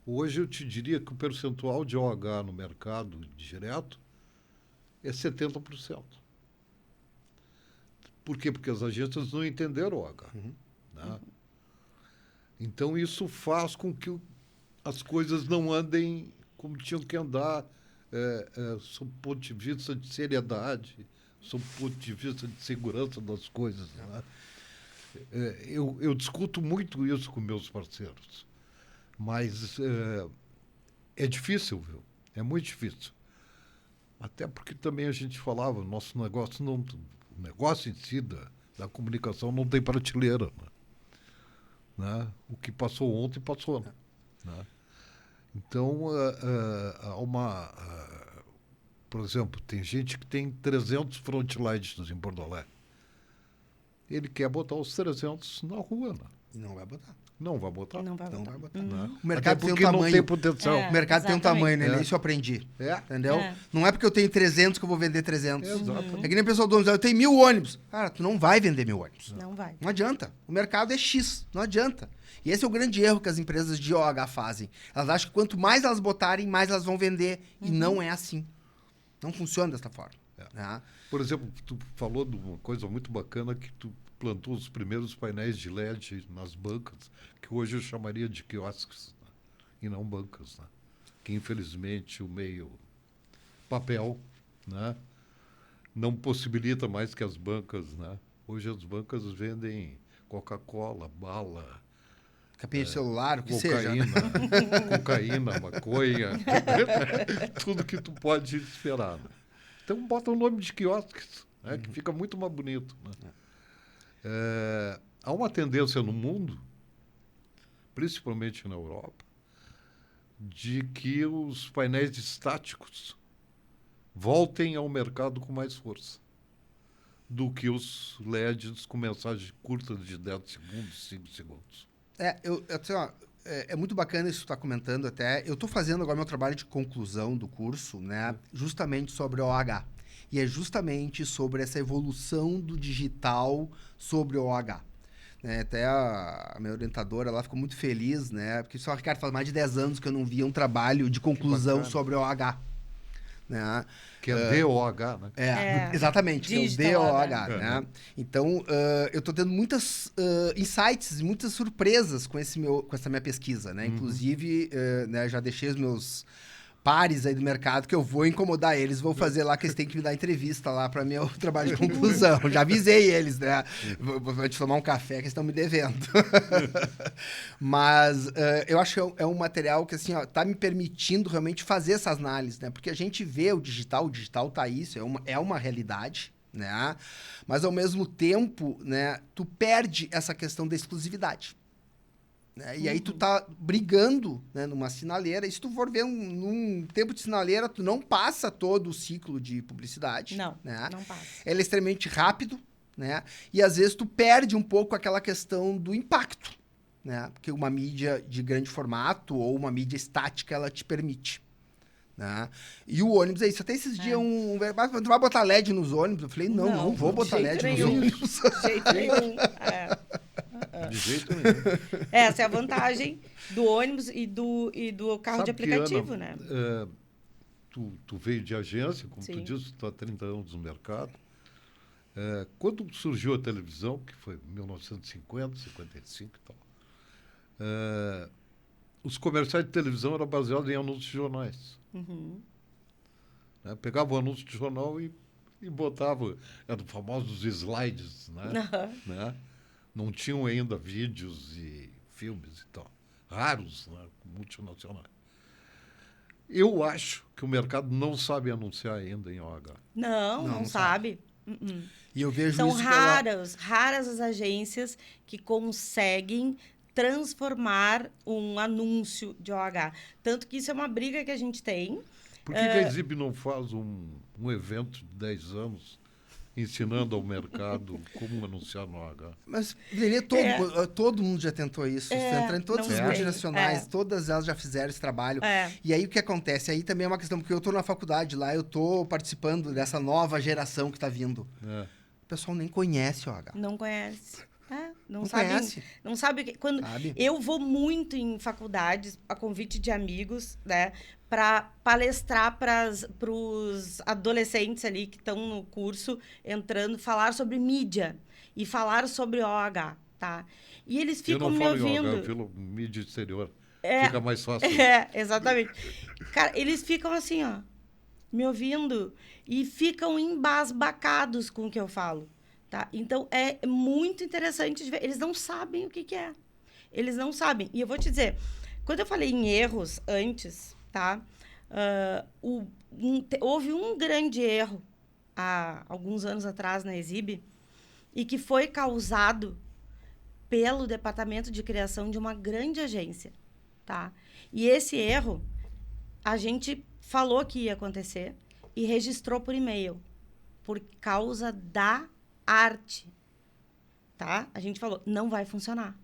Hoje, eu te diria que o percentual de OH no mercado direto é 70%. Por quê? Porque as agências não entenderam o OH. Né? Então, isso faz com que as coisas não andem como tinham que andar, sob o ponto de vista de seriedade, sob o ponto de vista de segurança das coisas. Né? Eu discuto muito isso com meus parceiros, mas é difícil, viu? É muito difícil. Até porque também a gente falava, nosso negócio não... O negócio em si da comunicação não tem prateleira. Né? O que passou ontem, passou. Né? Então, por exemplo, tem gente que tem 300 frontliners em Porto Alegre. Ele quer botar os 300 na rua. Né?
E não vai botar.
Não vai botar.
Não vai botar.
Né?
O mercado tem um tamanho.
Não tem potencial.
O mercado tem um tamanho, né?
É.
Isso eu aprendi. Entendeu?
É.
Não é porque eu tenho 300 que eu vou vender 300.
Exato.
É que nem a pessoa do ônibus, eu tenho 1000 ônibus. Cara, tu não vai vender 1000 ônibus.
Não vai.
Não adianta. O mercado é X. Não adianta. E esse é o grande erro que as empresas de OH fazem. Elas acham que quanto mais elas botarem, mais elas vão vender. E não é assim. Não funciona dessa forma. Né?
Por exemplo, tu falou de uma coisa muito bacana que tu plantou os primeiros painéis de LED nas bancas, que hoje eu chamaria de quiosques, né? E não bancas, né? Que infelizmente o meio papel, né? Não possibilita mais que as bancas, né? Hoje as bancas vendem Coca-Cola, bala,
Capinha de celular, o que seja.
cocaína, maconha, tudo que tu pode esperar. Né? Então bota o nome de quiosques, né? Que fica muito mais bonito. Né? Há uma tendência no mundo, principalmente na Europa, de que os painéis estáticos voltem ao mercado com mais força do que os LEDs com mensagem curta de 10 segundos, 5 segundos.
É muito bacana isso que tu está comentando até. Eu estou fazendo agora meu trabalho de conclusão do curso, né? Justamente sobre o OH. E é justamente sobre essa evolução do digital sobre o OH. Né? Até a minha orientadora lá ficou muito feliz, né? Porque só, Ricardo, faz mais de 10 anos que eu não via um trabalho de conclusão sobre o OH. Né?
Que é DOH, né?
Exatamente, que é o DOH.
né?
Né? Então, eu estou tendo muitas insights, muitas surpresas com essa minha pesquisa. Né? Inclusive, né, já deixei os meus pares aí do mercado que eu vou incomodar eles, vou fazer lá que eles têm que me dar entrevista lá para meu trabalho de conclusão. Já avisei eles, né? Vou te tomar um café que eles estão me devendo. Mas eu acho que é um material que assim, ó, tá me permitindo realmente fazer essa análise, né? Porque a gente vê o digital tá isso, é uma realidade, né? Mas ao mesmo tempo, né, tu perde essa questão da exclusividade. Né? E aí tu tá brigando, né, numa sinaleira. E se tu for ver num tempo de sinaleira, tu não passa todo o ciclo de publicidade.
Não,
né?
não passa.
Ele é extremamente rápido, né? E às vezes tu perde um pouco aquela questão do impacto, né? Porque uma mídia de grande formato ou uma mídia estática, ela te permite. Né? E o ônibus é isso. Até esses dias tu vai botar LED nos ônibus? Eu falei, não vou botar LED nos ônibus.
De jeito nenhum.
De jeito nenhum.
Essa é a vantagem do ônibus e do carro de aplicativo,
Ana,
né?
Tu veio de agência, como
Sim.
tu disse, tu está há 30 anos no mercado. Quando surgiu a televisão, que foi em 1950, 55 e tal, os comerciais de televisão eram baseados em anúncios de jornais. Né? Pegava o anúncio de jornal e botava, eram famosos slides, né? Não tinham ainda vídeos e filmes e tal. Raros, né? Multinacionais. Eu acho que o mercado não sabe anunciar ainda em OH.
Não sabe.
E eu vejo
São
isso
raras as agências que conseguem transformar um anúncio de OH. Tanto que isso é uma briga que a gente tem.
Por que a Exib não faz um evento de 10 anos ensinando ao mercado como anunciar no OH?
Mas, Lelê, todo mundo já tentou isso. Você entra em todas as multinacionais, todas elas já fizeram esse trabalho. E aí, o que acontece? Aí também é uma questão, porque eu estou na faculdade lá, eu estou participando dessa nova geração que está vindo. O pessoal nem conhece o OH.
Não conhece. Não
sabe,
conhece. Não sabe. Quando eu vou muito em faculdades, a convite de amigos, né? Para palestrar para os adolescentes ali que estão no curso, entrando, falar sobre mídia e falar sobre OH, tá? E eles ficam me ouvindo.
Eu falo mídia exterior. Fica mais fácil.
Exatamente. Cara, eles ficam assim, ó, me ouvindo e ficam embasbacados com o que eu falo. Tá? Então, é muito interessante de ver. Eles não sabem o que é. Eles não sabem. E eu vou te dizer, quando eu falei em erros antes, tá? Houve um grande erro há alguns anos atrás na Exib e que foi causado pelo departamento de criação de uma grande agência. Tá? E esse erro, a gente falou que ia acontecer e registrou por e-mail por causa da arte, tá? A gente falou, não vai funcionar.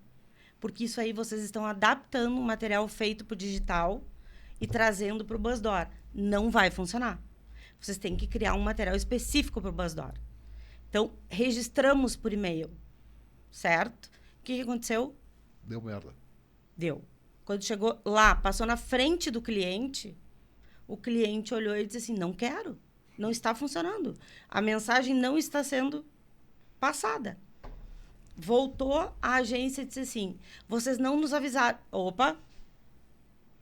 Porque isso aí vocês estão adaptando um material feito para o digital e trazendo para o Buzzdoor. Não vai funcionar. Vocês têm que criar um material específico para o Buzzdoor. Então, registramos por e-mail, certo? O que aconteceu?
Deu merda.
Deu. Quando chegou lá, passou na frente do cliente, o cliente olhou e disse assim, não quero. Não está funcionando. A mensagem não está sendo passada. Voltou a agência e disse assim, vocês não nos avisaram. Opa.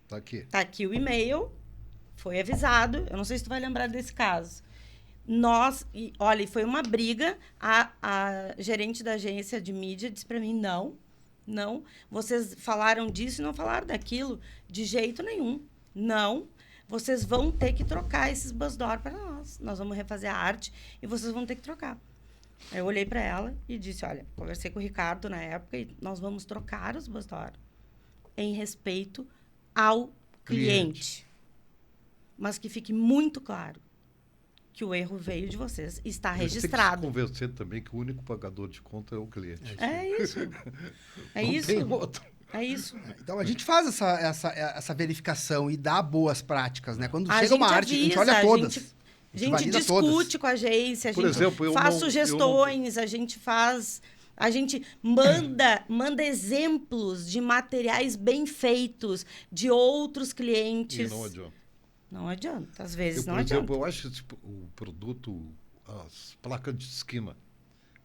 Tá aqui.
Tá aqui o e-mail. Foi avisado. Eu não sei se tu vai lembrar desse caso. Olha, foi uma briga. A gerente da agência de mídia disse para mim, não. Vocês falaram disso e não falaram daquilo de jeito nenhum. Não. Vocês vão ter que trocar esses Buzzdoor para nós. Nós vamos refazer a arte e vocês vão ter que trocar. Aí eu olhei para ela e disse, olha, conversei com o Ricardo na época e nós vamos trocar os Buzzdoor em respeito ao cliente. Mas que fique muito claro que o erro veio de vocês, está registrado.
Tem que se convencer também que o único pagador de conta é o cliente.
É isso. É
não
isso.
Tem outro.
É isso.
Então, a gente faz essa verificação e dá boas práticas, né? Quando chega uma arte,
avisa,
a gente olha todas.
A gente discute todas. Com a agência,
Por exemplo,
faz sugestões, a gente faz... A gente manda exemplos de materiais bem feitos de outros clientes.
E não adianta.
Não adianta, às vezes não
adianta.
Por exemplo,
eu acho o produto, as placas de esquina,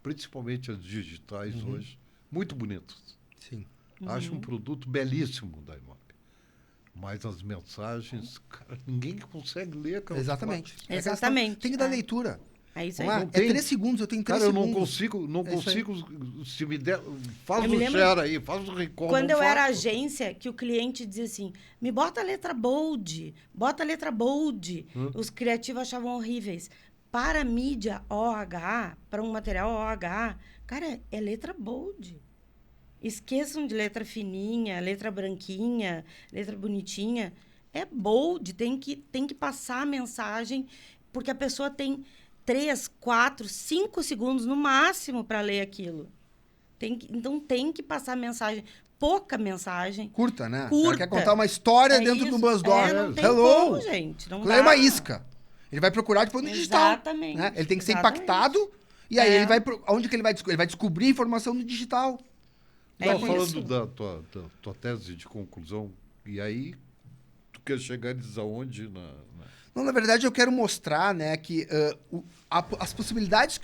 principalmente as digitais hoje, muito bonitas.
Sim.
Acho um produto belíssimo da IMOP. Mas as mensagens, cara, ninguém consegue ler. Cara,
exatamente.
Exatamente.
Tem que dar leitura.
É isso aí.
É 3 segundos, eu tenho 3 segundos.
Cara, eu não consigo, se me der, faz o share aí, faz o recall.
Quando eu era agência, que o cliente dizia assim, me bota a letra bold. Os criativos achavam horríveis. Para a mídia OH, para um material OH, cara, é letra bold. Esqueçam de letra fininha, letra branquinha, letra bonitinha. É bold, tem que passar a mensagem, porque a pessoa tem 3, 4, 5 segundos no máximo para ler aquilo. Então, tem que passar a mensagem. Pouca mensagem.
Curta, né?
Curta.
Ela quer contar uma história dentro do Buzzdoor.
Não tem como, gente. Não dá.
É uma isca. Ele vai procurar depois no digital.
Exatamente.
Né? Ele tem que ser impactado. E aí, ele vai onde que ele vai descobrir? Ele vai descobrir informação no digital.
Estava falando da tua tese de conclusão. E aí, tu quer chegar aonde?
Não, na verdade, eu quero mostrar, né, que as possibilidades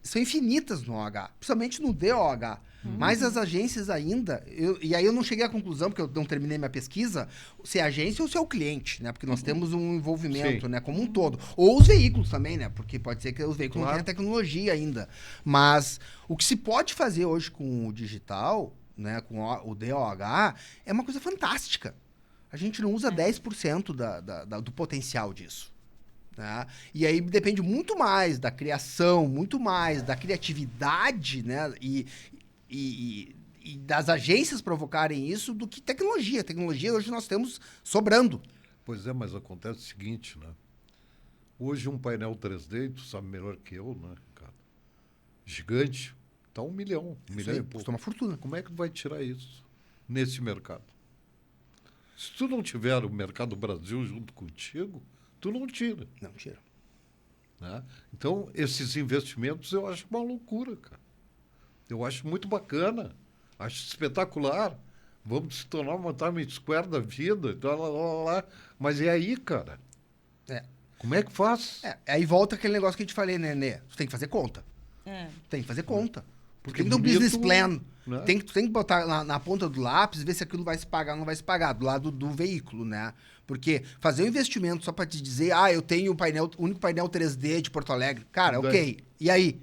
são infinitas no OH, principalmente no DOH. Mas as agências ainda... E aí eu não cheguei à conclusão, porque eu não terminei minha pesquisa, se é a agência ou se é o cliente, né? Porque nós temos um envolvimento, né, como um todo. Ou os veículos também, né? Porque pode ser que os veículos não tenham tecnologia ainda. Mas o que se pode fazer hoje com o digital, né, com o DOH, é uma coisa fantástica. A gente não usa 10% do potencial disso. Né? E aí depende muito mais da criação, muito mais da criatividade, né? E das agências provocarem isso do que tecnologia. Tecnologia hoje nós temos sobrando.
Pois é, mas acontece o seguinte, né? Hoje um painel 3D, tu sabe melhor que eu, né, Ricardo? Gigante, tá 1 milhão, 1 milhão e pouco.
Custa uma fortuna.
Como é que tu vai tirar isso nesse mercado? Se tu não tiver o mercado Brasil junto contigo, tu não tira.
Não, tira.
Né? Então, esses investimentos eu acho uma loucura, cara. Eu acho muito bacana, acho espetacular. Vamos se tornar uma Times Square da vida, mas e aí, cara?
É.
Como é que faz?
Aí volta aquele negócio que eu te falei, né, Nenê? Tu tem que fazer conta. Tem que fazer conta.
Porque
tem que ter um business plan.
Né?
Tu tem que botar na ponta do lápis, ver se aquilo vai se pagar ou não vai se pagar, do lado do veículo, né? Porque fazer um investimento só pra te dizer, eu tenho o único painel 3D de Porto Alegre. Cara, ok. E aí?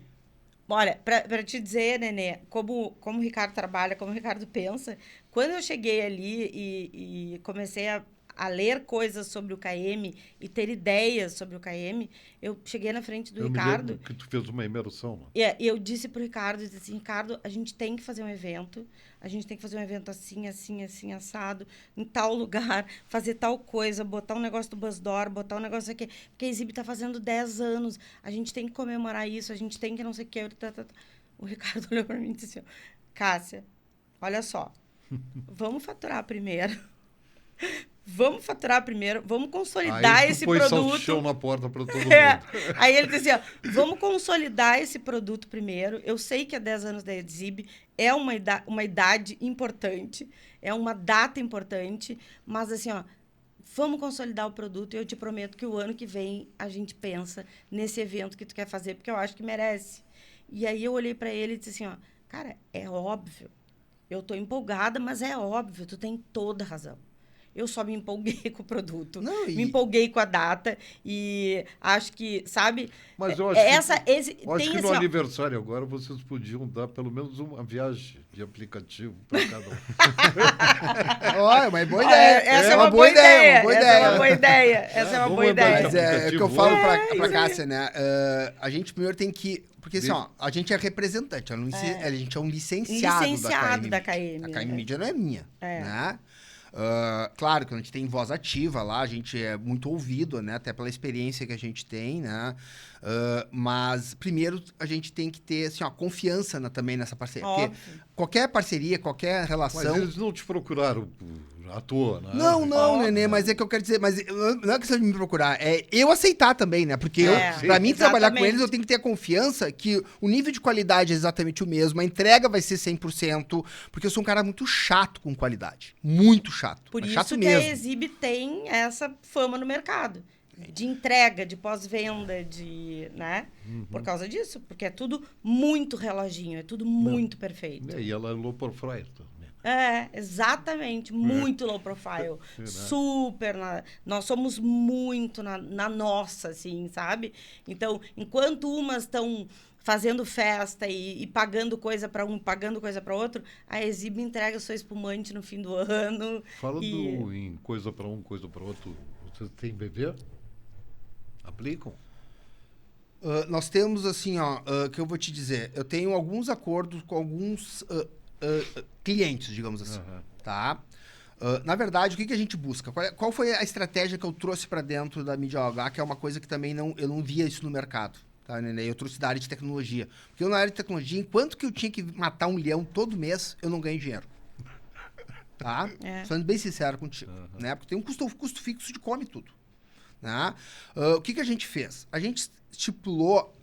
Olha, pra te dizer, Nenê, como o Ricardo trabalha, como o Ricardo pensa, quando eu cheguei ali e comecei a ler coisas sobre o KM e ter ideias sobre o KM, eu cheguei na frente do Ricardo.
Me lembro que tu fez uma imersão. Né?
E eu disse pro Ricardo, disse assim, Ricardo, a gente tem que fazer um evento, assim, assim, assim, assado, em tal lugar, fazer tal coisa, botar um negócio do Buzzdoor, botar um negócio aqui, porque a Exhib tá fazendo 10 anos, a gente tem que comemorar isso, a gente tem que não sei o que. O Ricardo olhou para mim e disse assim, Cássia, olha só, vamos faturar primeiro. Vamos faturar primeiro, vamos consolidar
aí
esse
põe
produto.
salsichão na porta para todo mundo.
Aí ele dizia, vamos consolidar esse produto primeiro. Eu sei que há 10 anos da Exhib é uma idade importante, é uma data importante, mas assim, vamos consolidar o produto e eu te prometo que o ano que vem a gente pensa nesse evento que tu quer fazer, porque eu acho que merece. E aí eu olhei para ele e disse assim, cara, é óbvio. Eu tô empolgada, mas é óbvio, tu tem toda a razão. Eu só me empolguei com o produto, me empolguei com a data e acho que, sabe...
Mas eu acho que no aniversário agora vocês podiam dar pelo menos uma viagem de aplicativo para cada um.
É uma boa ideia.
Essa é uma boa ideia. Essa é uma boa ideia.
Mas é o que eu falo para Cássia, né? A gente primeiro tem que... Porque assim, a gente é representante, a gente é um licenciado da KM. A KM Media não é minha, né? Claro que a gente tem voz ativa lá, a gente é muito ouvido, né? Até pela experiência que a gente tem, né? Mas primeiro a gente tem que ter assim, confiança também nessa parceria. Óbvio. Porque qualquer parceria, qualquer relação...
Mas eles não te procuraram à toa, né?
Não, Nenê, mas é que eu quero dizer... Mas não é questão de me procurar, é eu aceitar também, né? Porque pra mim trabalhar com eles, eu tenho que ter a confiança que o nível de qualidade é exatamente o mesmo, a entrega vai ser 100%, porque eu sou um cara muito chato com qualidade. Muito chato.
Por isso
chato
que
mesmo.
a Exhib tem essa fama no mercado. De entrega, de pós-venda, né? Por causa disso, porque é tudo muito reloginho, é tudo muito perfeito.
E ela é low profile também.
Exatamente, muito low profile. Super, nós somos muito na nossa, assim, sabe? Então, enquanto umas estão fazendo festa e pagando coisa para um, pagando coisa para outro, a Exhib entrega sua espumante no fim do ano.
Falando em coisa para um, coisa para outro, vocês têm bebê? Aplicam?
Nós temos, assim, que eu vou te dizer, eu tenho alguns acordos com alguns clientes, digamos assim, tá? Na verdade, o que a gente busca? Qual foi a estratégia que eu trouxe para dentro da Mídia OH, que é uma coisa que também eu não via isso no mercado, tá, Nenê? Eu trouxe da área de tecnologia. Porque eu, na área de tecnologia, enquanto que eu tinha que matar 1 leão todo mês, eu não ganho dinheiro. Tá? Sendo bem sincero contigo. Né? Porque tem um custo fixo de come tudo. Né? O que a gente fez? A gente estipulou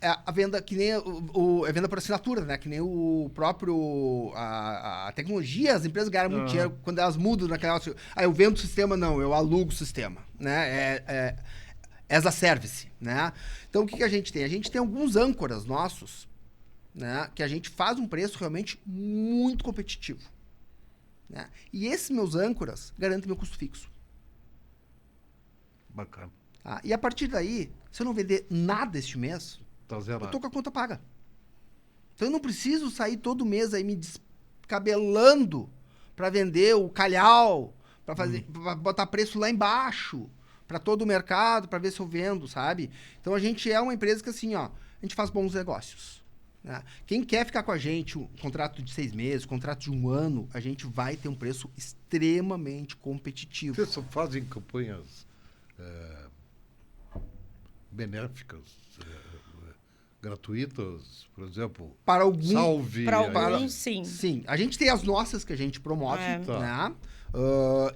a venda que nem a venda por assinatura, né? Que nem o próprio a tecnologia, as empresas ganham muito dinheiro quando elas mudam naquela... eu vendo o sistema, não, eu alugo o sistema, né? As a service, né? Então, o que a gente tem? A gente tem alguns âncoras nossos, né? Que a gente faz um preço realmente muito competitivo, né? E esses meus âncoras garantem meu custo fixo.
Bacana.
E a partir daí, se eu não vender nada este mês,
tá zerado.
Eu tô com a conta paga. Então eu não preciso sair todo mês aí me descabelando para vender o calhau, para fazer, pra botar preço lá embaixo, para todo o mercado, para ver se eu vendo, sabe? Então a gente é uma empresa que assim, a gente faz bons negócios. Né? Quem quer ficar com a gente, um contrato de 6 meses, contrato de 1 ano, a gente vai ter um preço extremamente competitivo.
Vocês só fazem campanhas benéficas, gratuitas, por exemplo,
Para algum,
salve.
Para
aí.
alguns, sim.
Sim, a gente tem as nossas que a gente promove,
Tá.
né?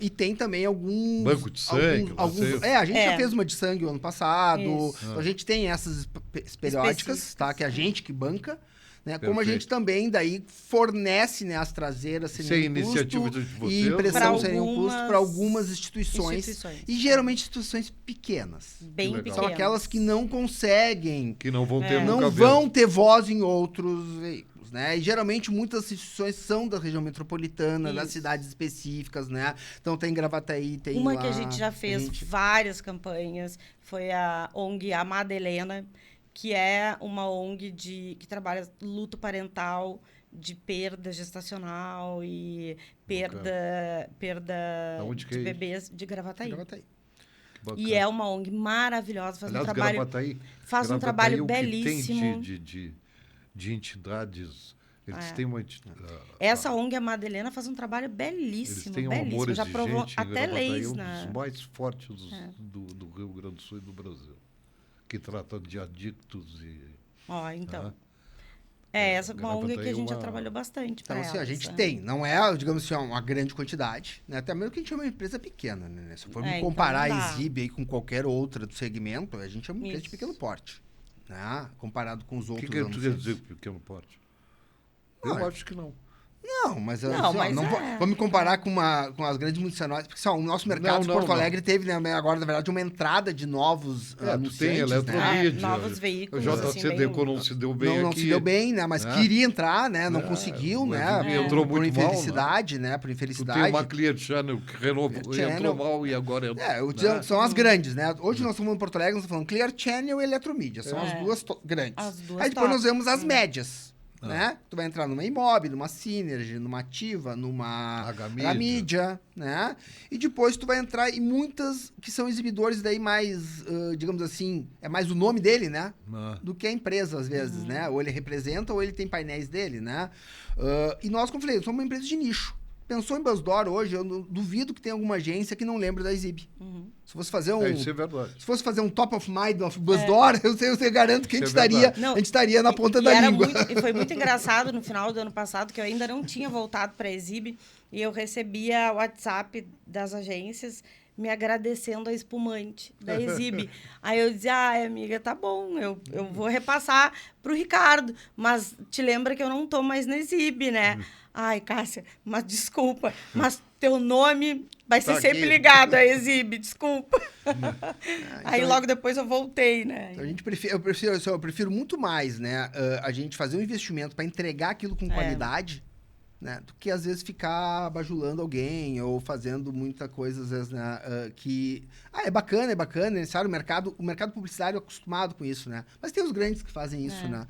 E tem também alguns...
Banco de sangue, vocês.
a gente já
É.
fez uma de sangue o ano passado.
Isso.
Então a gente tem essas periódicas,
Específicas.
tá? Que é a gente que banca. Né? Como a
Perfeito.
gente também daí fornece, né, as traseiras sem
Isso é
nenhum
iniciativa
custo
de vocês?
e impressão
Pra
sem nenhum custo para algumas instituições. E geralmente instituições pequenas.
Bem
legal.
pequenas.
São aquelas que não conseguem,
Que não vão ter
não
nunca
vão ter voz em outros veículos, né? E geralmente muitas instituições são da região metropolitana, das
Isso.
cidades específicas, né? Então tem Gravataí, tem
Uma
lá,
que a gente já fez várias campanhas foi a ONG Amada Helena, que é uma ONG que trabalha luto parental de perda gestacional e perda
Aonde que
de
é
bebês de Gravataí.
Gravataí.
E é uma ONG maravilhosa, faz
Aliás,
um trabalho,
Gravataí,
faz um
Gravataí,
trabalho
o que
belíssimo.
tem de entidades, eles têm uma entidade.
Essa ONG Amada Helena faz um trabalho
Eles
belíssimo,
têm
belíssimo.
amores
Já
de
provou
gente em
até
Gravataí,
leis
um
na...
dos mais fortes do Rio Grande do Sul e do Brasil, que trata de adictos e...
Ó, então.
Ah.
Essa é uma ONG que
Gravataí
a gente
é
já
uma-
trabalhou bastante
Então,
para
assim, a
elas,
gente
né?
tem, não é, digamos assim, uma grande quantidade, né? Até mesmo que a gente é uma empresa pequena, né? Se for
Então
comparar
não
a
dá.
Exhib aí com qualquer outra do segmento, a gente é uma empresa de
Isso.
pequeno porte, né? Comparado com os
O
outros
que tu quer
anunciantes.
dizer com pequeno porte? Eu
Olha,
acho que não.
Não, mas,
Não,
assim, ó,
mas
não
é.
vamos comparar com as grandes multinacionais, porque o nosso mercado de
Não,
Porto
não.
Alegre teve, né, agora, na verdade, uma entrada de novos
Tu tem
anunciantes, né?
eletromídia.
Novos
O
veículos, assim,
JCD
bem-
não se deu bem
Não
aqui.
se deu bem, né? Mas
né?
queria entrar, né? Não
É,
conseguiu,
o
né?
Exhib entrou
Por
muito mal,
infelicidade, né? Por
Tu tem
infelicidade.
uma Clear Channel que renovou,
Channel.
entrou mal e agora
É, são as grandes, né? Hoje nós estamos em Porto Alegre, nós estamos falando Clear Channel e Eletromídia. São as duas grandes.
As duas
Aí depois
top.
nós vemos as médias, né? Tu vai entrar numa Imob, numa Synergy, numa Ativa, numa H-Mídia, né? E depois tu vai entrar em muitas que são exibidores daí mais, digamos assim, é mais o nome dele, né? Do que a empresa, às vezes, né? Ou ele representa ou ele tem painéis dele, né? E nós, como eu falei, somos uma empresa de nicho. Pensou em Buzzdoor hoje, eu duvido que tenha alguma agência que não lembre da Exhib. Se fosse fazer
Isso é verdade.
se fosse fazer um top of mind of Buzzdoor, eu garanto que a gente,
Isso é verdade.
Não,
a gente estaria na ponta
E
da
era
língua.
e foi muito engraçado no final do ano passado, que eu ainda não tinha voltado para a Exhib, e eu recebia o WhatsApp das agências me agradecendo a espumante da Exhib. Aí eu dizia, amiga, tá bom, eu vou repassar pro Ricardo, mas te lembra que eu não tô mais na Exhib, né? Ai, Cássia, mas desculpa, mas teu nome vai ser
Tá
sempre
aqui.
ligado a Exhib, desculpa. Aí
então-
logo depois eu voltei, né?
A gente eu prefiro muito mais, né? A gente fazer um investimento para entregar aquilo com qualidade, né? Do que às vezes ficar bajulando alguém ou fazendo muita coisa, às vezes, né? Que. É bacana, necessário. O mercado publicitário é acostumado com isso, né? Mas tem os grandes que fazem isso, né?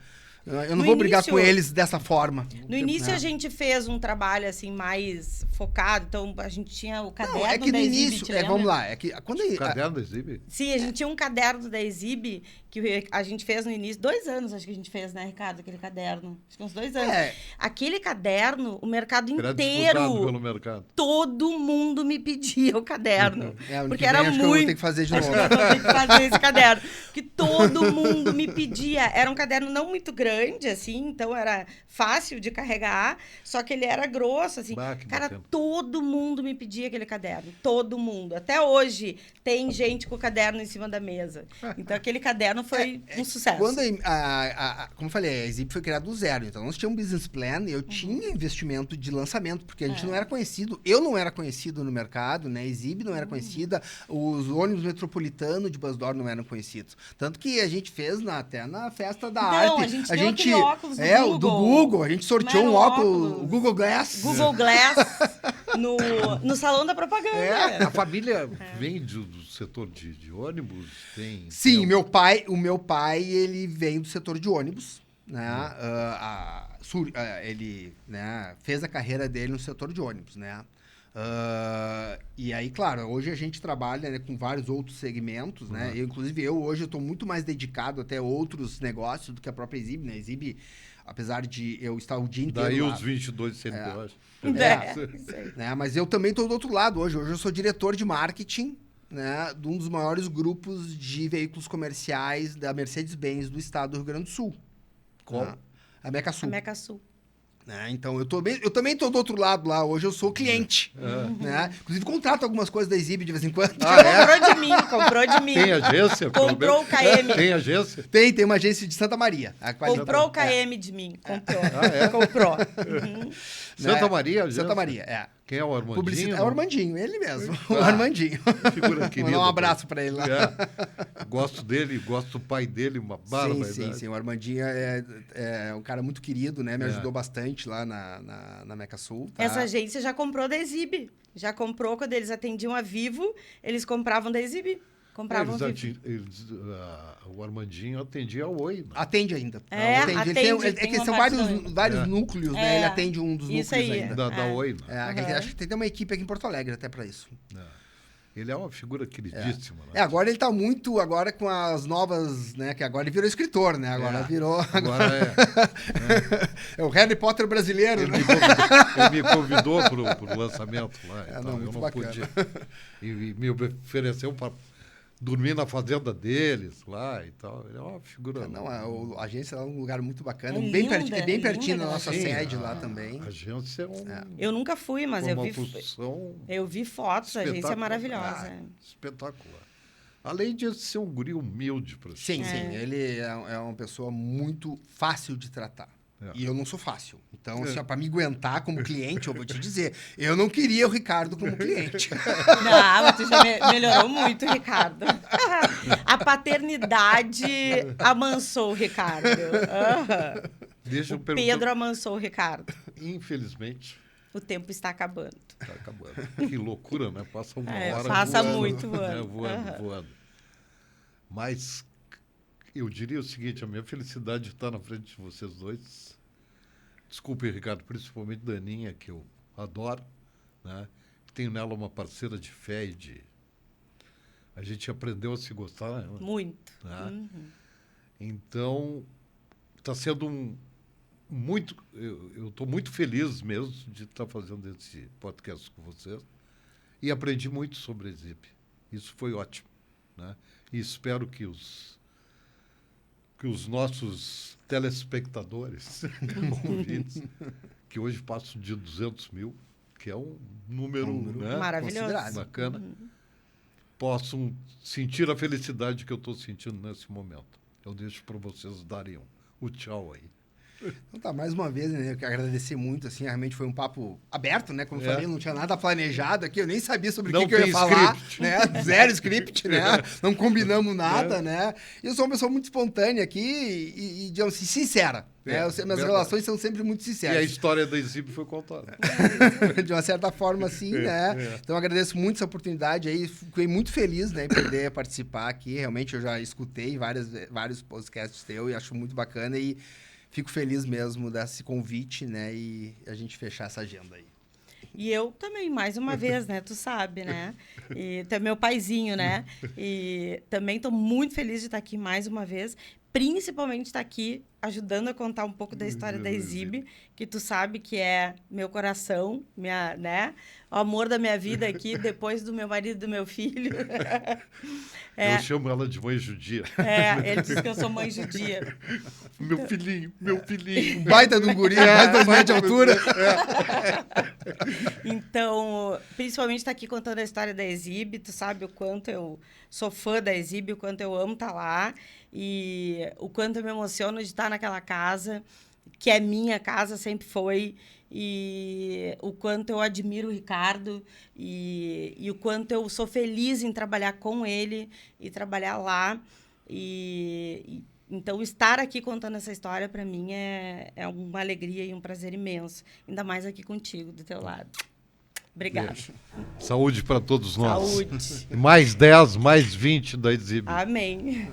Eu não
No
vou brigar
início-
com eles dessa forma.
No início
né?
a gente fez um trabalho assim mais focado, então a gente tinha o caderno
Não, é que
da
no
Exhib,
início.
te lembra?
Vamos lá. É que quando
O caderno da Exhib?
Sim, a gente tinha um caderno da Exhib que a gente fez no início, 2 anos acho que a gente fez, né, Ricardo, aquele caderno. Acho que uns 2 anos. Aquele caderno, o mercado
Era disputado
inteiro,
pelo mercado.
todo mundo me pedia o caderno.
ano
Porque
que
era
vem, acho que eu vou
muito.
ter que fazer de
Acho
novo.
que eu vou ter que fazer esse caderno. Que todo mundo me pedia. Era um caderno não muito grande, assim, então era fácil de carregar, só que ele era grosso, assim.
Bah, que
Cara,
bacana.
todo mundo me pedia aquele caderno. Todo mundo. Até hoje tem gente com o caderno em cima da mesa. Então aquele caderno foi um sucesso.
Quando como eu falei, a Exhib foi criada do zero. Então, nós tínhamos um business plan e eu tinha investimento de lançamento, porque a gente não era conhecido. Eu não era conhecido no mercado, né? A Exhib não era conhecida. Os ônibus metropolitanos de Buzzdoor não eram conhecidos. Tanto que a gente fez até na festa da
Então,
arte.
a gente deu aquele óculos do
o do
Google.
Google. A gente sorteou
Como
um
era o
óculos,
óculos?
o Google Glass.
Google Glass no salão da propaganda.
A família vem do setor de ônibus?
Sim, o meu pai, ele vem do setor de ônibus, né? Ele, né, fez a carreira dele no setor de ônibus, né? E aí, claro, hoje a gente trabalha, né, com vários outros segmentos, né? Inclusive, hoje eu estou muito mais dedicado até a outros negócios do que a própria Exhib, né? A Exhib, apesar de eu estar o dia inteiro
Daí
lá.
os 22 CNPJ.
Isso aí.
Né? Mas eu também estou do outro lado hoje. Hoje eu sou diretor de marketing, né, de um dos maiores grupos de veículos comerciais da Mercedes-Benz do estado do Rio Grande do Sul.
Qual?
Né? A Meca
A
Sul.
Meca Sul.
Né? Então, eu também estou do outro lado lá. Hoje eu sou cliente. Né? Inclusive, contrato algumas coisas da Exhib de vez em quando.
Comprou de mim.
Tem agência? pelo
Comprou o
menos?
KM.
Tem agência?
Tem uma agência de Santa Maria.
Comprou o KM de mim. Comprou. Comprou. Uhum.
Santa Maria? Agência?
Santa Maria, é.
Quem é o Armandinho?
É o Armandinho, ele mesmo. O Armandinho.
Figura querida.
Mandar um abraço para ele lá.
Gosto dele, gosto do pai dele, uma barbaridade.
Sim. O Armandinho é um cara muito querido, né? Me ajudou bastante lá na Meca Sul. Tá?
Essa agência já comprou da Exhib. Já comprou quando eles atendiam a Vivo, eles compravam da Exhib. Compravam Vivo.
O Armandinho atendia a Oi. Né?
Atende ainda.
Atende.
São vários núcleos, né? Ele atende um dos núcleos
aí.
ainda.
Da Oi. Né?
Acho que tem uma equipe aqui em Porto Alegre até para isso.
Ele é uma figura queridíssima. Né?
Agora ele tá muito agora com as novas, né? Que agora ele virou escritor, né? Agora virou...
Agora
é o Harry Potter brasileiro,
ele
né?
Me convidou pro lançamento lá. Então, eu não
bacana.
podia. E me ofereceu para dormir na fazenda deles lá e tal. Ele é uma figura...
A agência é um lugar muito bacana.
É
bem
linda,
pertinho da
linda,
nossa
Sim,
sede lá também.
A agência é
Eu nunca fui, mas
uma construção
eu vi fotos. A agência é maravilhosa.
Espetacular. Além de ser um guri humilde.
Sim. Ele é uma pessoa muito fácil de tratar. E eu não sou fácil. Então, para me aguentar como cliente, eu vou te dizer, eu não queria o Ricardo como cliente.
Não, mas tu já melhorou muito, Ricardo. A paternidade amansou o Ricardo.
Deixa eu
Pedro amansou o Ricardo.
Infelizmente...
O tempo está acabando.
Está acabando. Que loucura, né? Passa uma hora
passa
voando.
muito voando.
Voando. Mas eu diria o seguinte, a minha felicidade de estar na frente de vocês dois. Desculpe, Ricardo, principalmente Daninha, que eu adoro, né? Tenho nela uma parceira de fé e de... A gente aprendeu a se gostar, né?
Muito.
Né? Então, está sendo muito... Eu estou muito feliz mesmo de estar fazendo esse podcast com vocês. E aprendi muito sobre a Exhib. Isso foi ótimo. Né? E espero que os nossos telespectadores, ouvintes, que hoje passam de 200 mil, que é um número né,
maravilhoso,
bacana, possam sentir a felicidade que eu estou sentindo nesse momento. Eu deixo para vocês darem o tchau aí.
Então tá, mais uma vez, né, eu quero agradecer muito, assim, realmente foi um papo aberto, né, como eu falei, não tinha nada planejado aqui, eu nem sabia sobre o que eu ia falar, né, zero script, né, não combinamos nada, né, e eu sou uma pessoa muito espontânea aqui e digamos assim, sincera, né, minhas relações são sempre muito sinceras.
E a história da Exhib foi contada.
De uma certa forma, assim, né, então eu agradeço muito essa oportunidade aí, fiquei muito feliz, né, em poder participar aqui, realmente eu já escutei vários podcasts teus e acho muito bacana e fico feliz mesmo desse convite, né? E a gente fechar essa agenda aí.
E eu também, mais uma vez, né? Tu sabe, né? E tu é meu paizinho, né? E também estou muito feliz de estar aqui mais uma vez. Principalmente estar aqui ajudando a contar um pouco da história da Exhib, que tu sabe que é meu coração, né? O amor da minha vida aqui, depois do meu marido e do meu filho.
Eu chamo ela de mãe judia.
Ele diz que eu sou mãe judia.
Meu filhinho. Um
baita de um guri, mais 2 metros de altura.
Então, principalmente estar aqui contando a história da Exhib, tu sabe o quanto eu sou fã da Exhib, o quanto eu amo estar lá e o quanto eu me emociono de estar naquela casa, que é minha casa, sempre foi, e o quanto eu admiro o Ricardo e o quanto eu sou feliz em trabalhar com ele e trabalhar lá. Então, estar aqui contando essa história, para mim, é uma alegria e um prazer imenso. Ainda mais aqui contigo, do teu lado. Obrigada.
Saúde para todos nós.
Saúde.
Mais 10, mais 20 da Exhib.
Amém.